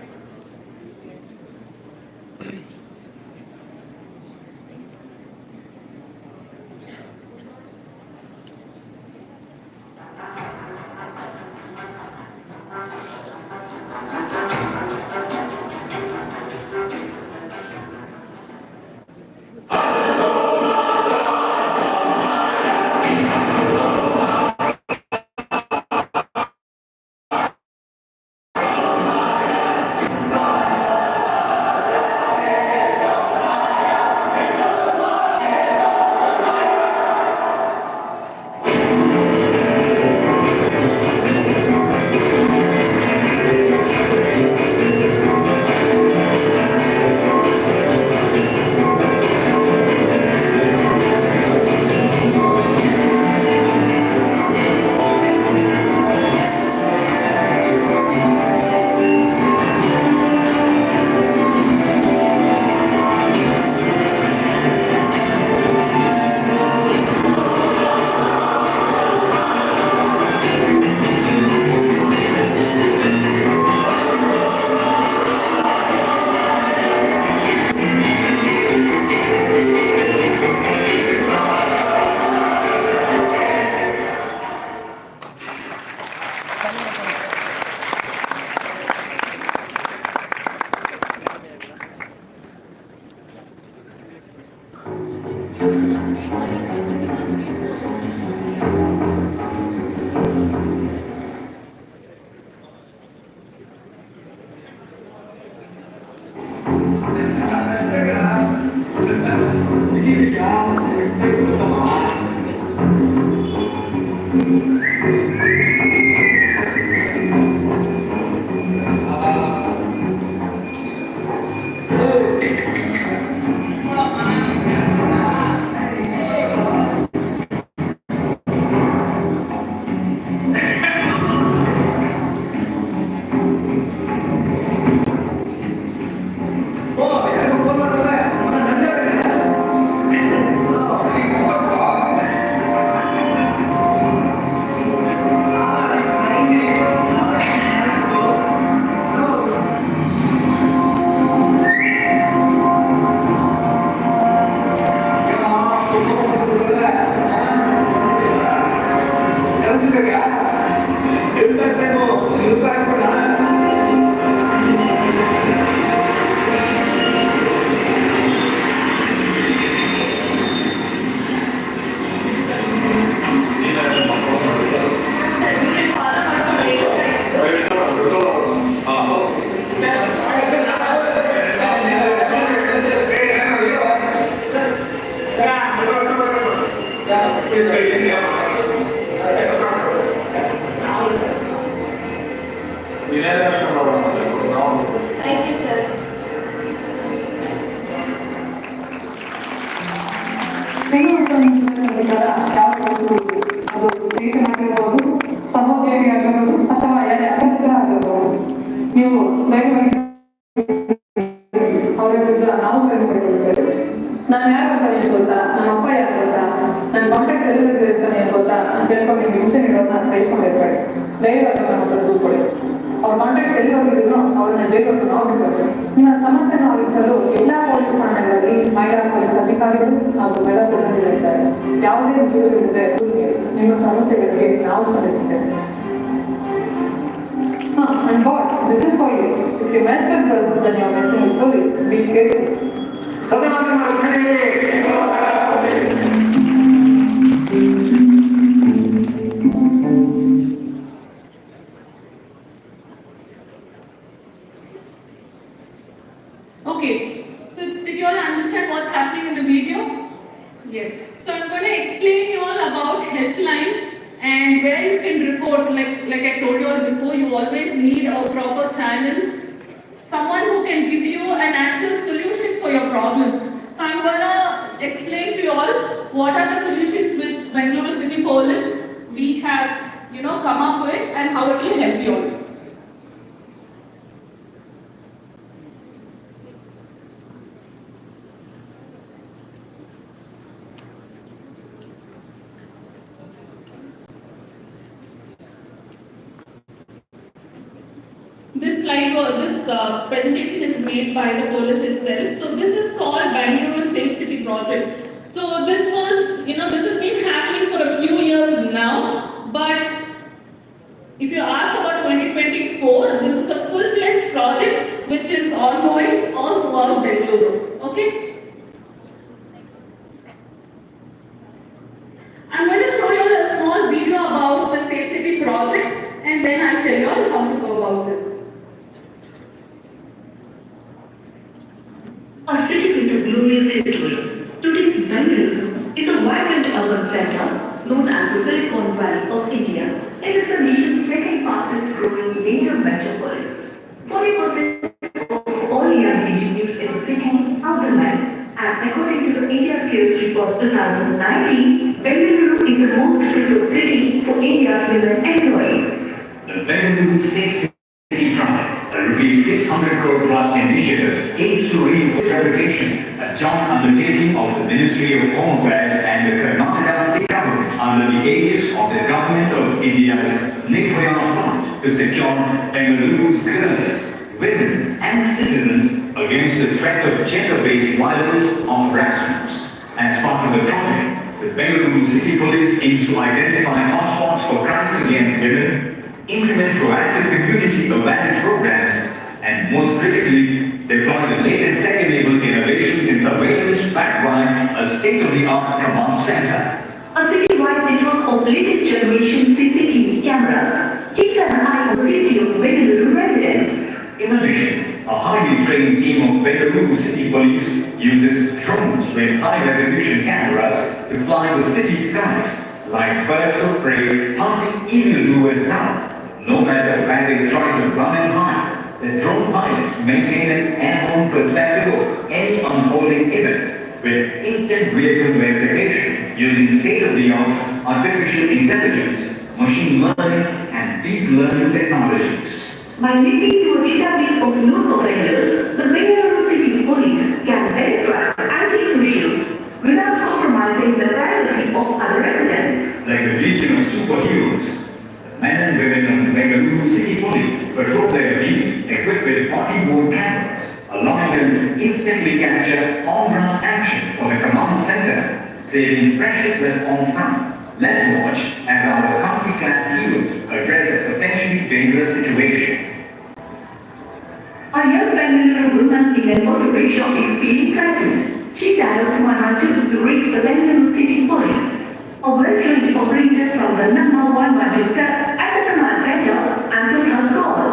ಸಹೋದ್ಯೋಗಿ ಆಗಿರ್ಬೋದು ಅಥವಾ ಯಾರೇ ಅಭ್ಯರ್ಥಿಗಳ ಆಗಿರ್ಬೋದು ನೀವು ಧೈರ್ಯವಾಗಿ ಅವರ ವಿರುದ್ಧ ನಾವು ಕೈಗೊಳ್ಳುತ್ತೇವೆ. ನಾನು ಯಾರು ಅಂತ ಏನು ಗೊತ್ತಾ, ನಮ್ಮ ಅಪ್ಪ ಯಾರು ಗೊತ್ತಾ, ನನ್ನ ಕಾಂಟ್ಯಾಕ್ಟ್ ಎಲ್ಲಿರುತ್ತೆ ಅಂತ ಏನು ಗೊತ್ತಾ ಅಂತ ಹೇಳ್ಕೊಂಡು ನಿಮ್ಗೆ ಹಿಂಸೆ ನೀಡೋದನ್ನ ಸಹಿಸ್ಕೊಂಡಿರ್ಬೇಡಿ. ಧೈರ್ಯವಾಗಿ ನಮ್ಮ ಹತ್ರ ಕೂತ್ಕೊಳ್ಳಿ. ಅವ್ರ ಕಾಂಟ್ಯಾಕ್ಟ್ ಎಲ್ಲಿ ಹೋಗಿದ್ರು ಅವ್ರನ್ನ ಜೈಲಿಗೆ ನಾವು ಬಿಡ್ಬೇಕು. ನಿಮ್ಮ ಸಮಸ್ಯೆಯನ್ನು ಆಲಿಸಲು ಎಲ್ಲಾ ಪೊಲೀಸ್ ಠಾಣೆಗಳಲ್ಲಿ ಮಹಿಳಾ ಪೊಲೀಸ್ ಅಧಿಕಾರಿಗಳು ಹಾಗೂ ಮಹಿಳಾ ಸಿಬ್ಬಂದಿಗಳಿದ್ದಾರೆ. ಯಾವುದೇ ಮುಜುಗರವಿಲ್ಲದೆ ನಿಮ್ಮ ಸಮಸ್ಯೆಗಳಿಗೆ ನಾವು ಸ್ಪಂದಿಸುತ್ತೇವೆ. And boys, this is for you. If you mess with girls, then you're messing with police. Be careful. Okay, so did you all understand what's happening in the video? Yes. So I'm going to explain you all about Helpline and where you can report. Like I told you all before, you always need a proper channel, someone who can give you an actual solution for your problems. So I'm going to explain to you all what are the solutions which Bangalore City Police we have, come up with and how it will help you all. This slide or this presentation is made by the police itself. So this is called Bangalore Safe City Project. So this was, this has been happening for a few years now. But if you ask about 2024, this is a full-fledged project which is ongoing all throughout Bangalore. Okay. I'm going to show you a small video about the Safe City Project, and then I'll tell you all how to go about this. A city with a glorious history, today's Bangalore is a vibrant urban center known as the Silicon Valley of India. It is the nation's second fastest growing major metropolis. 40% of all young engineers in the city are women, and according to the India Skills Report 2019, Bangalore is the most preferred city for India's women employees. The Bangalore Safe City Project, a ₹600 crore plus initiative, aims to reinforce reputation, a joint undertaking of the Ministry of Home Affairs and the Karnataka State Government under the aegis of the Government of India's Nikhoya Fund to secure Bengaluru's girls, women and citizens against the threat of gender-based violence or harassment. As part of the project, the Bengaluru City Police aims to identify hotspots for crimes against women, implement proactive community awareness programs, and most critically, deploy the latest tech-enabled innovations in surveillance backed by a state-of-the-art command center. A citywide network of latest generation CCTV cameras keeps an eye on the city of Bengaluru residents. In addition, a highly trained team of Bengaluru City Police uses drones with high-resolution cameras to fly the city skies, like birds of prey hunting evildoers down. No matter where they try to run and hide, the drone pilots maintain an airborne perspective of any unfolding event with instant vehicle verification using state-of-the-art artificial intelligence, machine learning, and deep learning technologies. By linking to a database of known offenders, the Bengaluru City Police can better track anti-socials without compromising the privacy of other residents. Like a legion of superheroes, men and women of Bengaluru City Police patrol their beats equipped with body-worn cameras, allowing them to instantly capture on-ground action for the command center, saving precious response time. Let's watch as our company-clad heroes address a potentially dangerous situation. A young Bengaluru woman in an auto rickshaw is feeling threatened. She dials 112 to reach the Bengaluru City Police. A well-trained operator from the number 112 cell at the command center answers her call.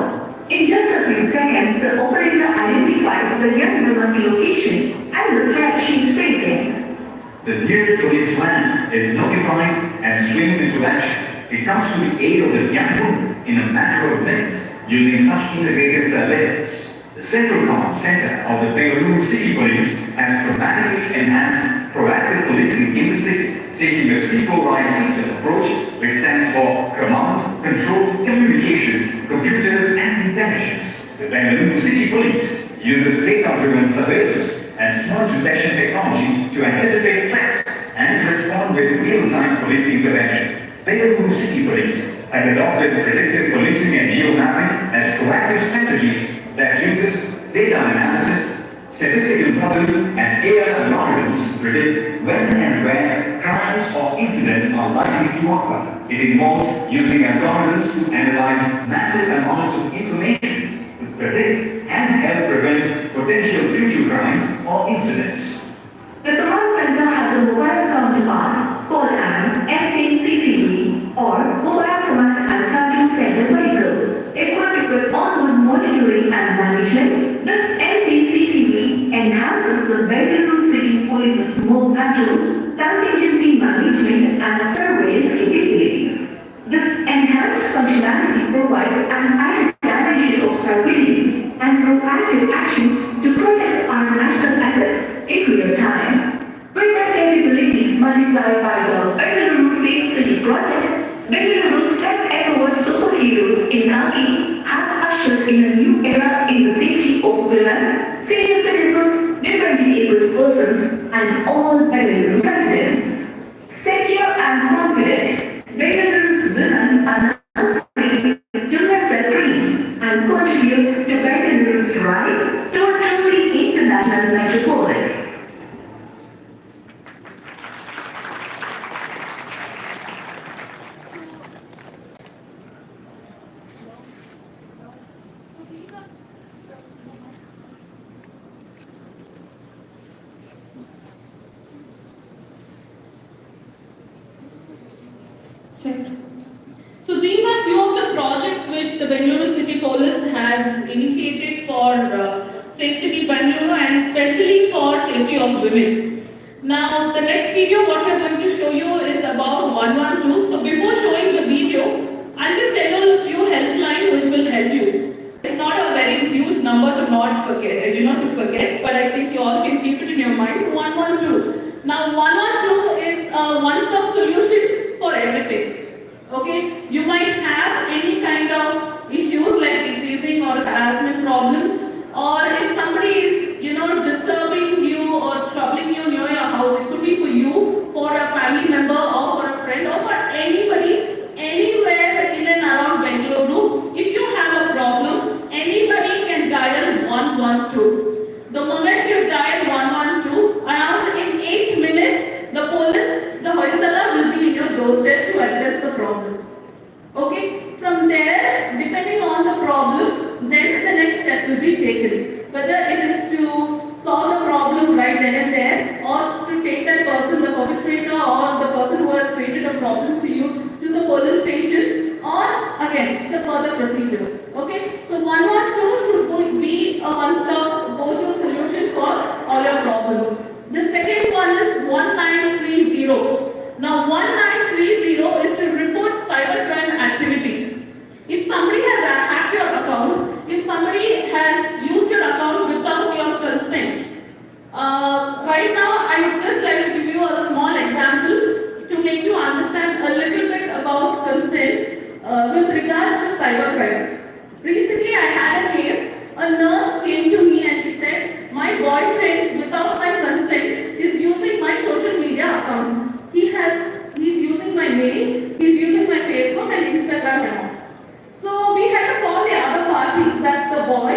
In just a few seconds, the operator identifies the young woman's location and the threat she is facing. The nearest police van is notified and swings into action. It comes to the aid of the young woman in a matter of minutes using such integrated surveillance. The Central Command Center of the Bengaluru City Police has dramatically enhanced proactive policing in the city, taking a C4I system approach which stands for Command, Control, Communications, Computers and Intelligence. The Bengaluru City Police uses data-driven surveillance and smart detection technology to anticipate threats and respond with real-time police intervention. Bengaluru City Police has adopted predictive policing and geo-mapping as proactive strategies that uses data analysis, statistical modeling, and AI algorithms to predict when and where crimes or incidents are likely to occur. It involves using algorithms to analyze massive amounts of information to predict and help prevent potential future crimes or incidents. The command center has a mobile counterpart called an MCCCV or Mobile Command and Control Center vehicle. Equipped with onboard monitoring and management, this MCCCV enhances the Bengaluru City Police's smoke control, contingency management and surveillance capabilities. This enhanced functionality provides an added dimension of surveillance and proactive action to protect our national assets in real time. With our capabilities multiplied by the Bengaluru Safe City project, Bengaluru's tech-empowered superheroes in khaki have ushered in a new era in the safety of women, senior citizens, differently abled persons, and all Bengaluru residents. Secure and confident, Bengaluru's women are now free to live their dreams and contribute to Bengaluru's rise to a truly international metropolis. So these are few of the projects which the Bengaluru City Police has initiated for Safe City Bengaluru and especially for safety of women. Now the next video what we are going to show you is about 112. So before showing the video, I'll just tell you a few helplines which will help you. It's not a very huge number to not forget, but I think you all can keep it in your mind. 112. Now 112 is a one-stop solution for everything. Okay, you might have any kind of issues like increasing or harassment problems, or if somebody is, disturbing you or troubling you near your house, it could be for you, for a family member, or for a friend, or for anybody, anywhere in and around Bengaluru. If you have a problem, anybody can dial 112. The moment you dial 112, around in 8 minutes, the police, the Hoysala will be in your doorstep to address the problem. Okay? From there, depending on the problem, then the next step will be taken. Whether it is to solve the problem right now, I would just like to give you a small example to make you understand a little bit about consent with regards to cybercrime. Recently, I had a case. A nurse came to me and she said, my boyfriend, without my consent, is using my social media accounts. He's using my mail, he's using my Facebook and Instagram and all. So we had to call the other party, that's the boy,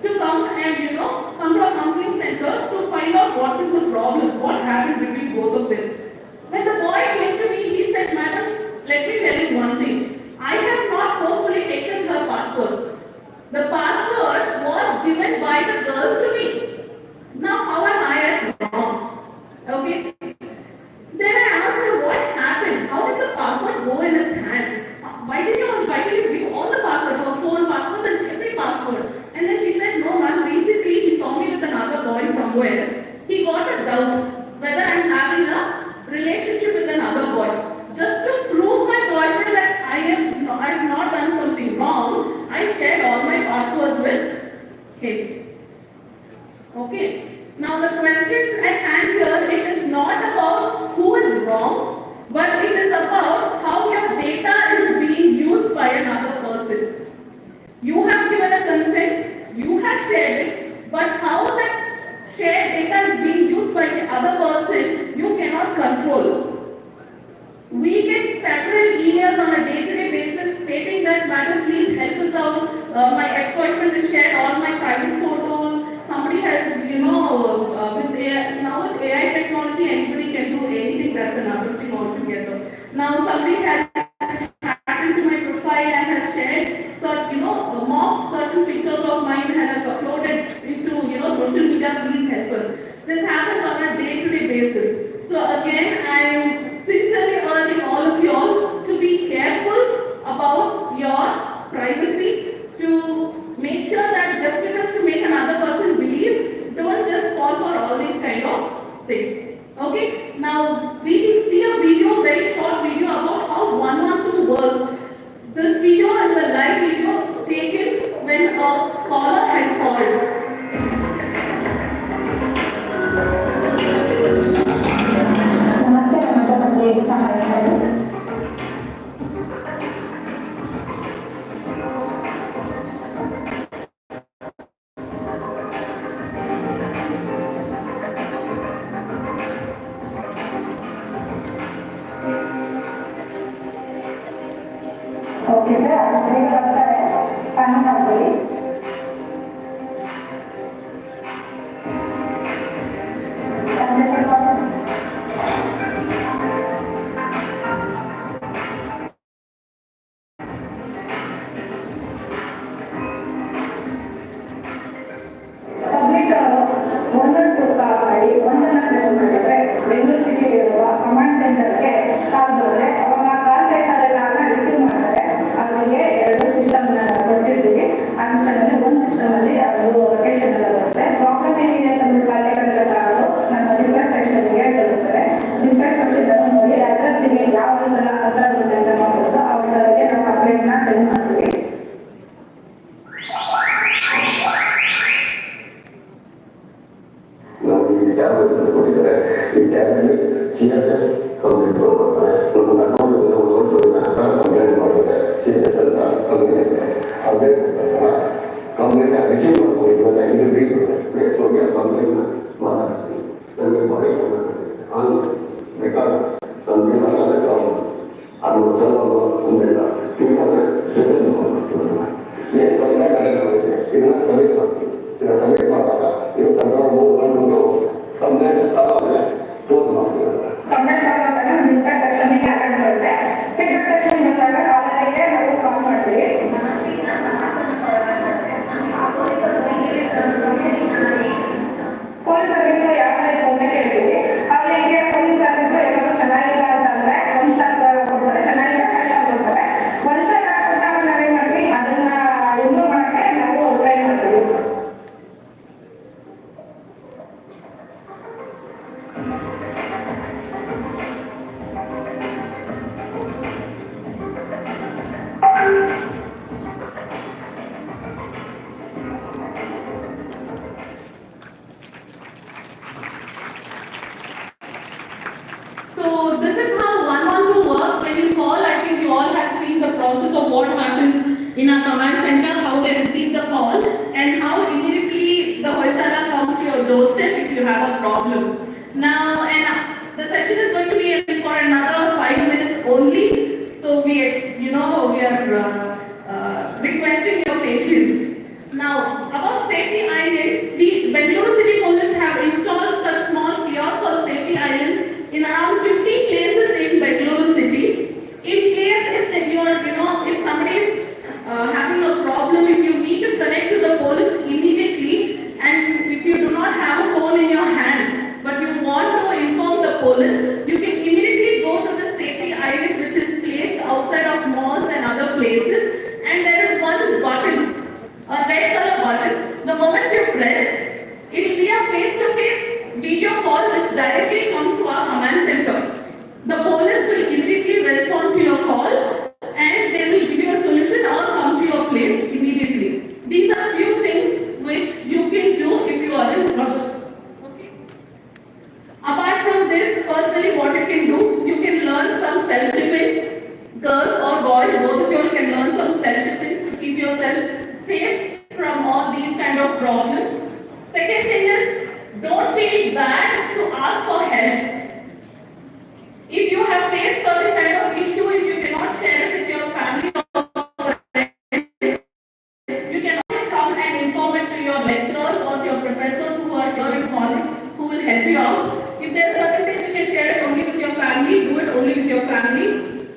to come and come to a counseling center to find out what is the problem, what happened between both of them. When the boy came to me, he said, madam, let me tell you one thing. I have not forcefully taken her passwords. The password was given by the girl to me. Now how am I wrong? Okay. Then I asked her what happened. How did the password go in his hand? Why did you give all the passwords, her phone passwords and every password? And then she said, no ma'am, recently he saw me with another boy somewhere. He got a doubt whether I'm having a relationship with another boy. Just to prove my boyfriend that I have not done something wrong, I shared all my passwords with him. Okay. Now the question at hand here, it is not about who is wrong, but it is about how your data is being used by another person. You have given a consent, you have shared it, but how that shared data is being used by the other person, you cannot control. We get several emails on a day-to-day basis stating that, madam, please help us out. My ex-boyfriend has shared all my private photos. Somebody has, now with AI technology, anybody can do anything. That's another thing altogether. Now somebody has hacked into my profile and has shared, mocked certain pictures of mine and has uploaded into, social media. Please help us. This happens on a day-to-day basis. So again, I am sincerely urging all of you all to be careful about your privacy, to make sure that just because to make another person believe, don't just fall for all these kind of things. Okay? Now, we will see a video, very short video about how 112 works. This video is a live video taken when a caller had called. Okay, sir. I'll public 112 ಕಾಲ್ ಮಾಡಿ ಒಂದನ್ನ press ಮಾಡಿದ್ರೆ Bengaluru ಸಿಟಿಯಲ್ಲಿರುವ command ಸೆಂಟರ್ಗೆ ಕಾಲ್ ಬರುತ್ತೆ. ಅವಾಗ ಕಾಲ್ ಡೇಟಾದೆಲ್ಲ receive ಮಾಡ್ತಾರೆ. ಅವರಿಗೆ 2 system ಕೊಟ್ಟಿರ್ತೀವಿ. ಆ ಸಿಸ್ಟಮ್ ಅಲ್ಲಿ ಒಂದು ಸಿಸ್ಟಮ್ ಅಲ್ಲಿ ಅದು ಲೊಕೇಶನ್ ಎಲ್ಲ ಬರುತ್ತೆ. ಪ್ರಾಬ್ಲಮ್ ಏನಿದೆ ಅಂತ ಕಾಲ್ ಡೇಟಾದೆಲ್ಲ ತಗೊಂಡು ನಮ್ಮ ಡಿಸ್ಪ್ಯಾಚ್ ಸೆಕ್ಷನ್ಗೆ ಕಳಿಸ್ತಾರೆ. ಡಿಸ್ಪ್ಯಾಚ್ ಸೆಕ್ಷನ್ ನೋಡಿ ಅಡ್ರೆಸ್ಗೆ ಯಾವ ಸಲ ಹತ್ರ ಬರುತ್ತೆ ಅಂತ ನೋಡ್ಬೋದು. ಆ ಸಲಕ್ಕೆ ನಾವು ಕಂಪ್ಲೇಂಟ್ನ ಸೆಂಡ್ ಮಾಡ್ತೀವಿ. ನಾವು ಈ ಟ್ಯಾಬ್ಲೆಟ್ ಕೊಟ್ಟಿದ್ದಾರೆ. ಈ ಟ್ಯಾಬ್ಲೆಟ್ CRS ಕಂಪ್ಲೇಂಟ್ ಮಾಡ್ತಾರೆ. ನಮ್ಮ ಅಕೌಂಟ್ ಕಂಪ್ಲೇಂಟ್ ಮಾಡಿದ್ದಾರೆ. CRS ಅಂತ ಕಂಪ್ಲೇಂಟ್ ಅಪ್ಡೇಟ್ ಕೊಡ್ತಾರೆ. ಕಂಪ್ಲೇಂಟ್ ರಿಸೀವ್ ಮಾಡ್ಕೊಂಡು ಇವತ್ತು 5 ವೀಕ್ ಪ್ಲೇಸ್ ಹೋಗಿ ಆ ಕಂಪ್ಲೇಂಟ್ ಮಾತಾಡ್ತೀವಿ. ನಮಗೆ ಮಾಡಿ ಆನ್ ರೆಕಾರ್ಡ್ ಕಂಪ್ಲೇಂಟ್ ಆಗಲ್ಲ ಸಾವು ಅದು ಸಲ ಒಂದೆಲ್ಲ ಹೀಗಾದರೆ ಏನು ತೊಂದರೆ ಮಾಡಿದೆ ಇದನ್ನ ಸಬ್ಮಿಟ್ ಮಾಡ್ತೀವಿ. ಇದನ್ನ ಸಬ್ಮಿಟ್ ಮಾಡಿದಾಗ ನೀವು ಕಂಟ್ರೋಲ್ ಮೂರು ಕಂಪ್ಲೇಂಟ್ ಸಾಲ ಕ್ಲೋಸ್ ಮಾಡ್ತೀವಿ. ಕಂಪ್ಲೇಂಟ್ ಆದಾಗ ಡಿಸ್ಪ್ಯಾಚ್ ಸೆಕ್ಷನ್ಗೆ ಅಟೆಂಡ್ ಬರುತ್ತೆ. ಫೀಡ್ಬ್ಯಾಕ್ ಸೆಕ್ಷನ್ ಬಂದಾಗ ಕಾಲರಿಗೆ ನಾವು ಕಾಲ್ ಮಾಡ್ತೀವಿ. ಪೊಲೀಸ್ ಸರ್ವಿಸ್ ಯಾವ ಥರ ಅಂತ ಕೇಳ್ತೀವಿ. ಅವರಿಗೆ ಪೊಲೀಸ್ ಸರ್ವಿಸ್ ಏನಾದರೂ ಚೆನ್ನಾಗಿಲ್ಲ ಅಂತಂದ್ರೆ 1 ಸ್ಟಾರ್ ಕೊಡ್ತಾರೆ, ಚೆನ್ನಾಗಿಲ್ಲ 5 ಸ್ಟಾರ್ ಕೊಡ್ತಾರೆ. of what happens in our command center, how they receive the call, and how immediately the Hoysala comes to your doorstep if you have a problem. Now, and the session is going to be for another 5 minutes only, so we are requesting your patience. Now, about safety island, the Bengaluru City Police have installed such small kiosks or safety islands in around 15 places in Bengaluru City. In case if somebody is having a problem, if you need to connect to the police immediately, and if you do not have a phone in your hand, but you want to inform the police, you can immediately go to the safety island which is placed outside of malls and other places, and there is one button, a red color button. The moment you press, it will be a face-to-face video call which directly comes to our command center. The police will immediately respond to your call and they will give you a solution or come to your place immediately. These are a few things which you can do if you are in trouble. Okay. Apart from this, personally what you can do, you can learn some self-defense. Girls or boys, both of you can learn some self-defense to keep yourself safe from all these kind of problems. Second thing is, don't feel bad to ask for help. If you have faced certain kind of issue, if you cannot share it with your family or friends, you can always come and inform it to your lecturers or to your professors who are here in college who will help you out. If there are certain things you can share it only with your family, do it only with your family.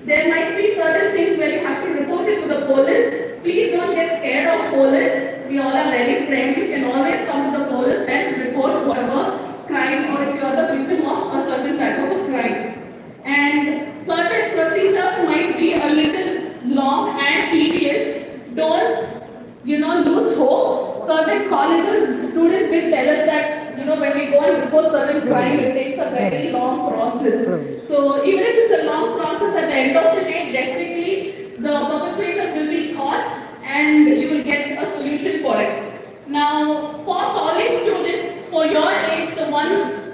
There might be certain things where you have to report it to the police. Please don't get scared of police. We all are very friendly. You can always come to the police and report whatever crime or if you are the victim of a certain type of a crime. And certain procedures might be a little long and tedious. Don't, lose hope. Certain colleges, students did tell us that, when we go and report certain crime, it takes a very long process. So even if it's a long process, at the end of the day, definitely the perpetrators will be caught and you will get a solution for it. Now, for college students, for your age, the one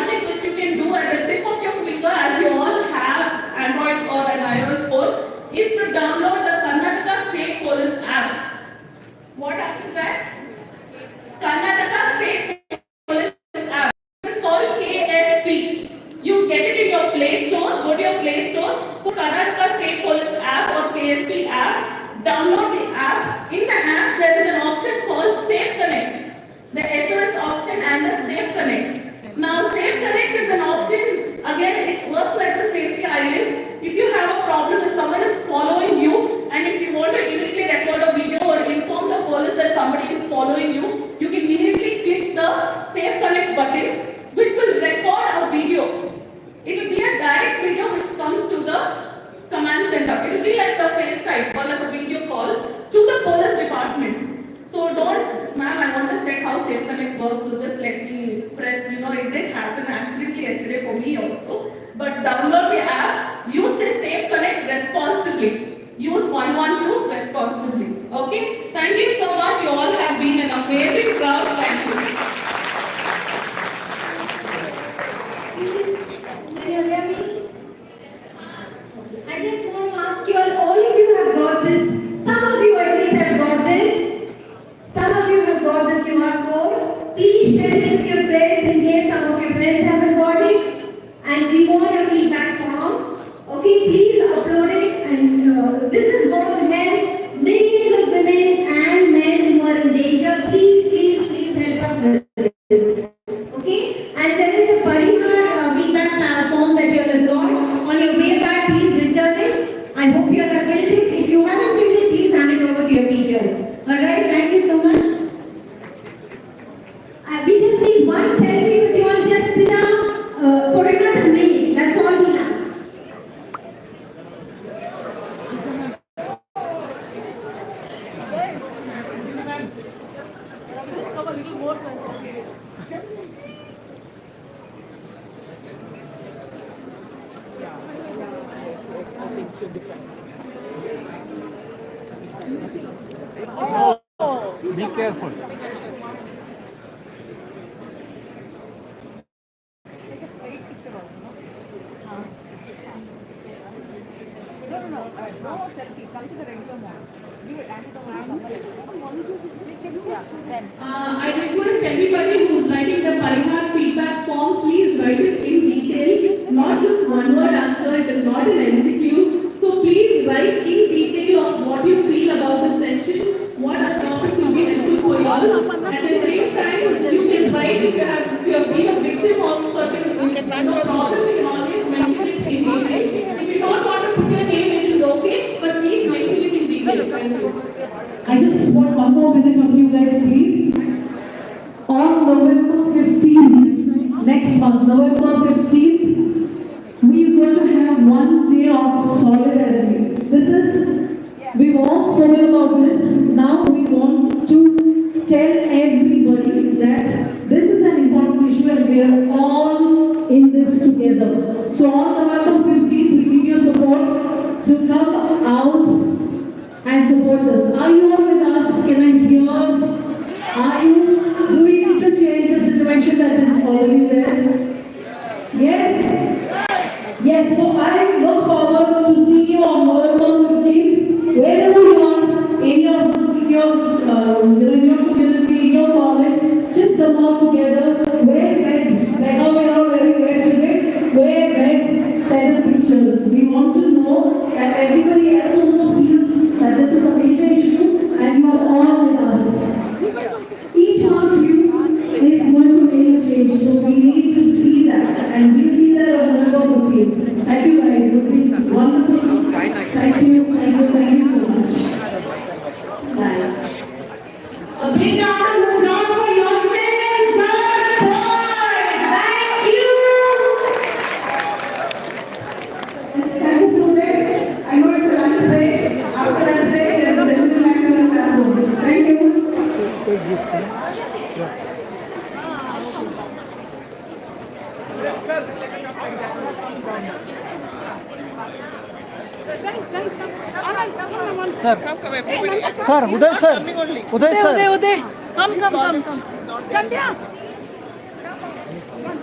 thing which you can do at the tip of your finger, as you all have Android or an iOS phone, is to download the Karnataka State Police app. What app is that? Karnataka State Police app. It's called KSP. You get it in your Play Store, go to your Play Store, put Karnataka State Police app or KSP app, download the app. In the app, there is an option called Safe Connect. The SOS option and the Safe Connect. Now, Safe Connect is an option, again, it works like the safety island. If you have a problem, if someone is following you, and if you want to immediately record a video or inform the police that somebody is following you, you can immediately click the Safe Connect button, which will record a video. It will be a direct video which comes to the command center. It will be like a FaceTime or like a video call to the police department. So don't, ma'am, I want to check how Safe Connect works, so just let me press, it did happen accidentally yesterday for me also. But download the app, use the Safe Connect responsibly. Use 112 responsibly. Okay? Thank you so much. You all have been an amazing crowd. Thank you. Can you hear me? I just want to ask you all of you have got this. Some of you at least have got this. Some of you have got the QR code. Please share it with your friends in case some of your friends haven't got it. And we want a feedback form. Okay, please upload it. And this is going to help millions of women and men who are in danger. Please help us with this. Okay? And there is a Parihar feedback form that you have got. On your way back, please return it. I hope you have filled it. If you haven't filled it, please hand it over to your teachers. Alright, thank you so much. We just need one selfie with you all. Just sit down for another minute. That's all we ask. Just come a little more. Be careful. No. I request everybody who's writing the Parihar feedback form, please write it in detail, not just one word answer, it is not an MCQ. So please write in detail of what you feel about the session, what are topics will be helpful for you all. At the same time, you can write if you have been a victim of certain problems, you can always mention it in detail. If you don't want to put your name, it is okay, but please mention it in detail. Thank you. I just want one more minute of you guys, please. On November 15th, next month, November 15th, we are going to have 1 day of solidarity. We've all spoken about this. Now we want to tell everybody that this is an important issue and we are all in this together. So on November 15th, we need your support to come out and support us. Are you all with us? Can I hear? Are you? Do we need to change the situation that is already there? Yes? Yes, so I look forward to seeing you on November 15th, wherever you are, in your community, in your college, just come out together, wear red, like how we are all wearing red today, wear red, send us pictures. We want to know that everybody else also feels that this is a major issue and you are all with us. Each one of you is going to make a change, so we need to see that, and we'll see that on November 15th. Thank you guys, it would be wonderful. Thank you so much. Bye. A big round of applause for yourselves, Thank you. Thank you, students. I know it's a lunch break. After lunch break, there will be back to your classrooms. Thank you. Take this. Yeah. Sir, Uday sir, Uday. Come.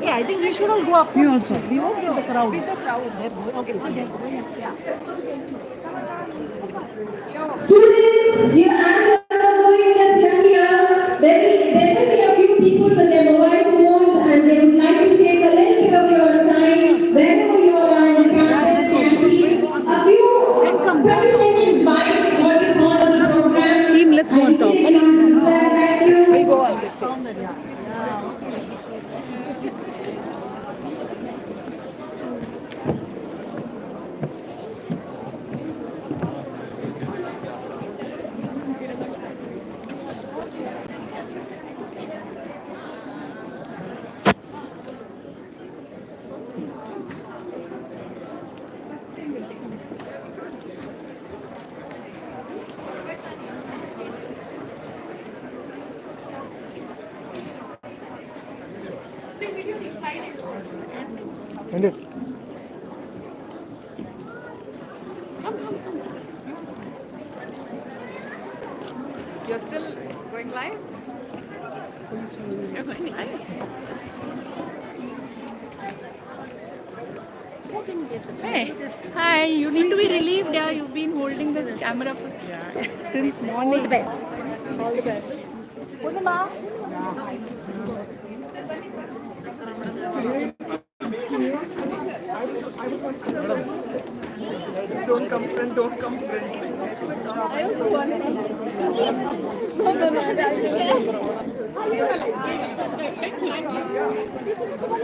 Yeah, I think we should all go up here also. We won't get the crowd. With the crowd. Okay, so they're going up. Yeah. Students, you are going just come here. There will be a few people with their mobile phones and they would like to take a little bit of your time wherever you are in the campus, canteen. A few 30 seconds bites what you thought of the program. Team, let's go on top. Thank you. We'll go on this. Indeed. You're still going live? You're going live? Hey, hi, you need to be relieved, yeah. You've been holding this camera for since morning. All the best. All the best. Don't come friend. I also want to. No.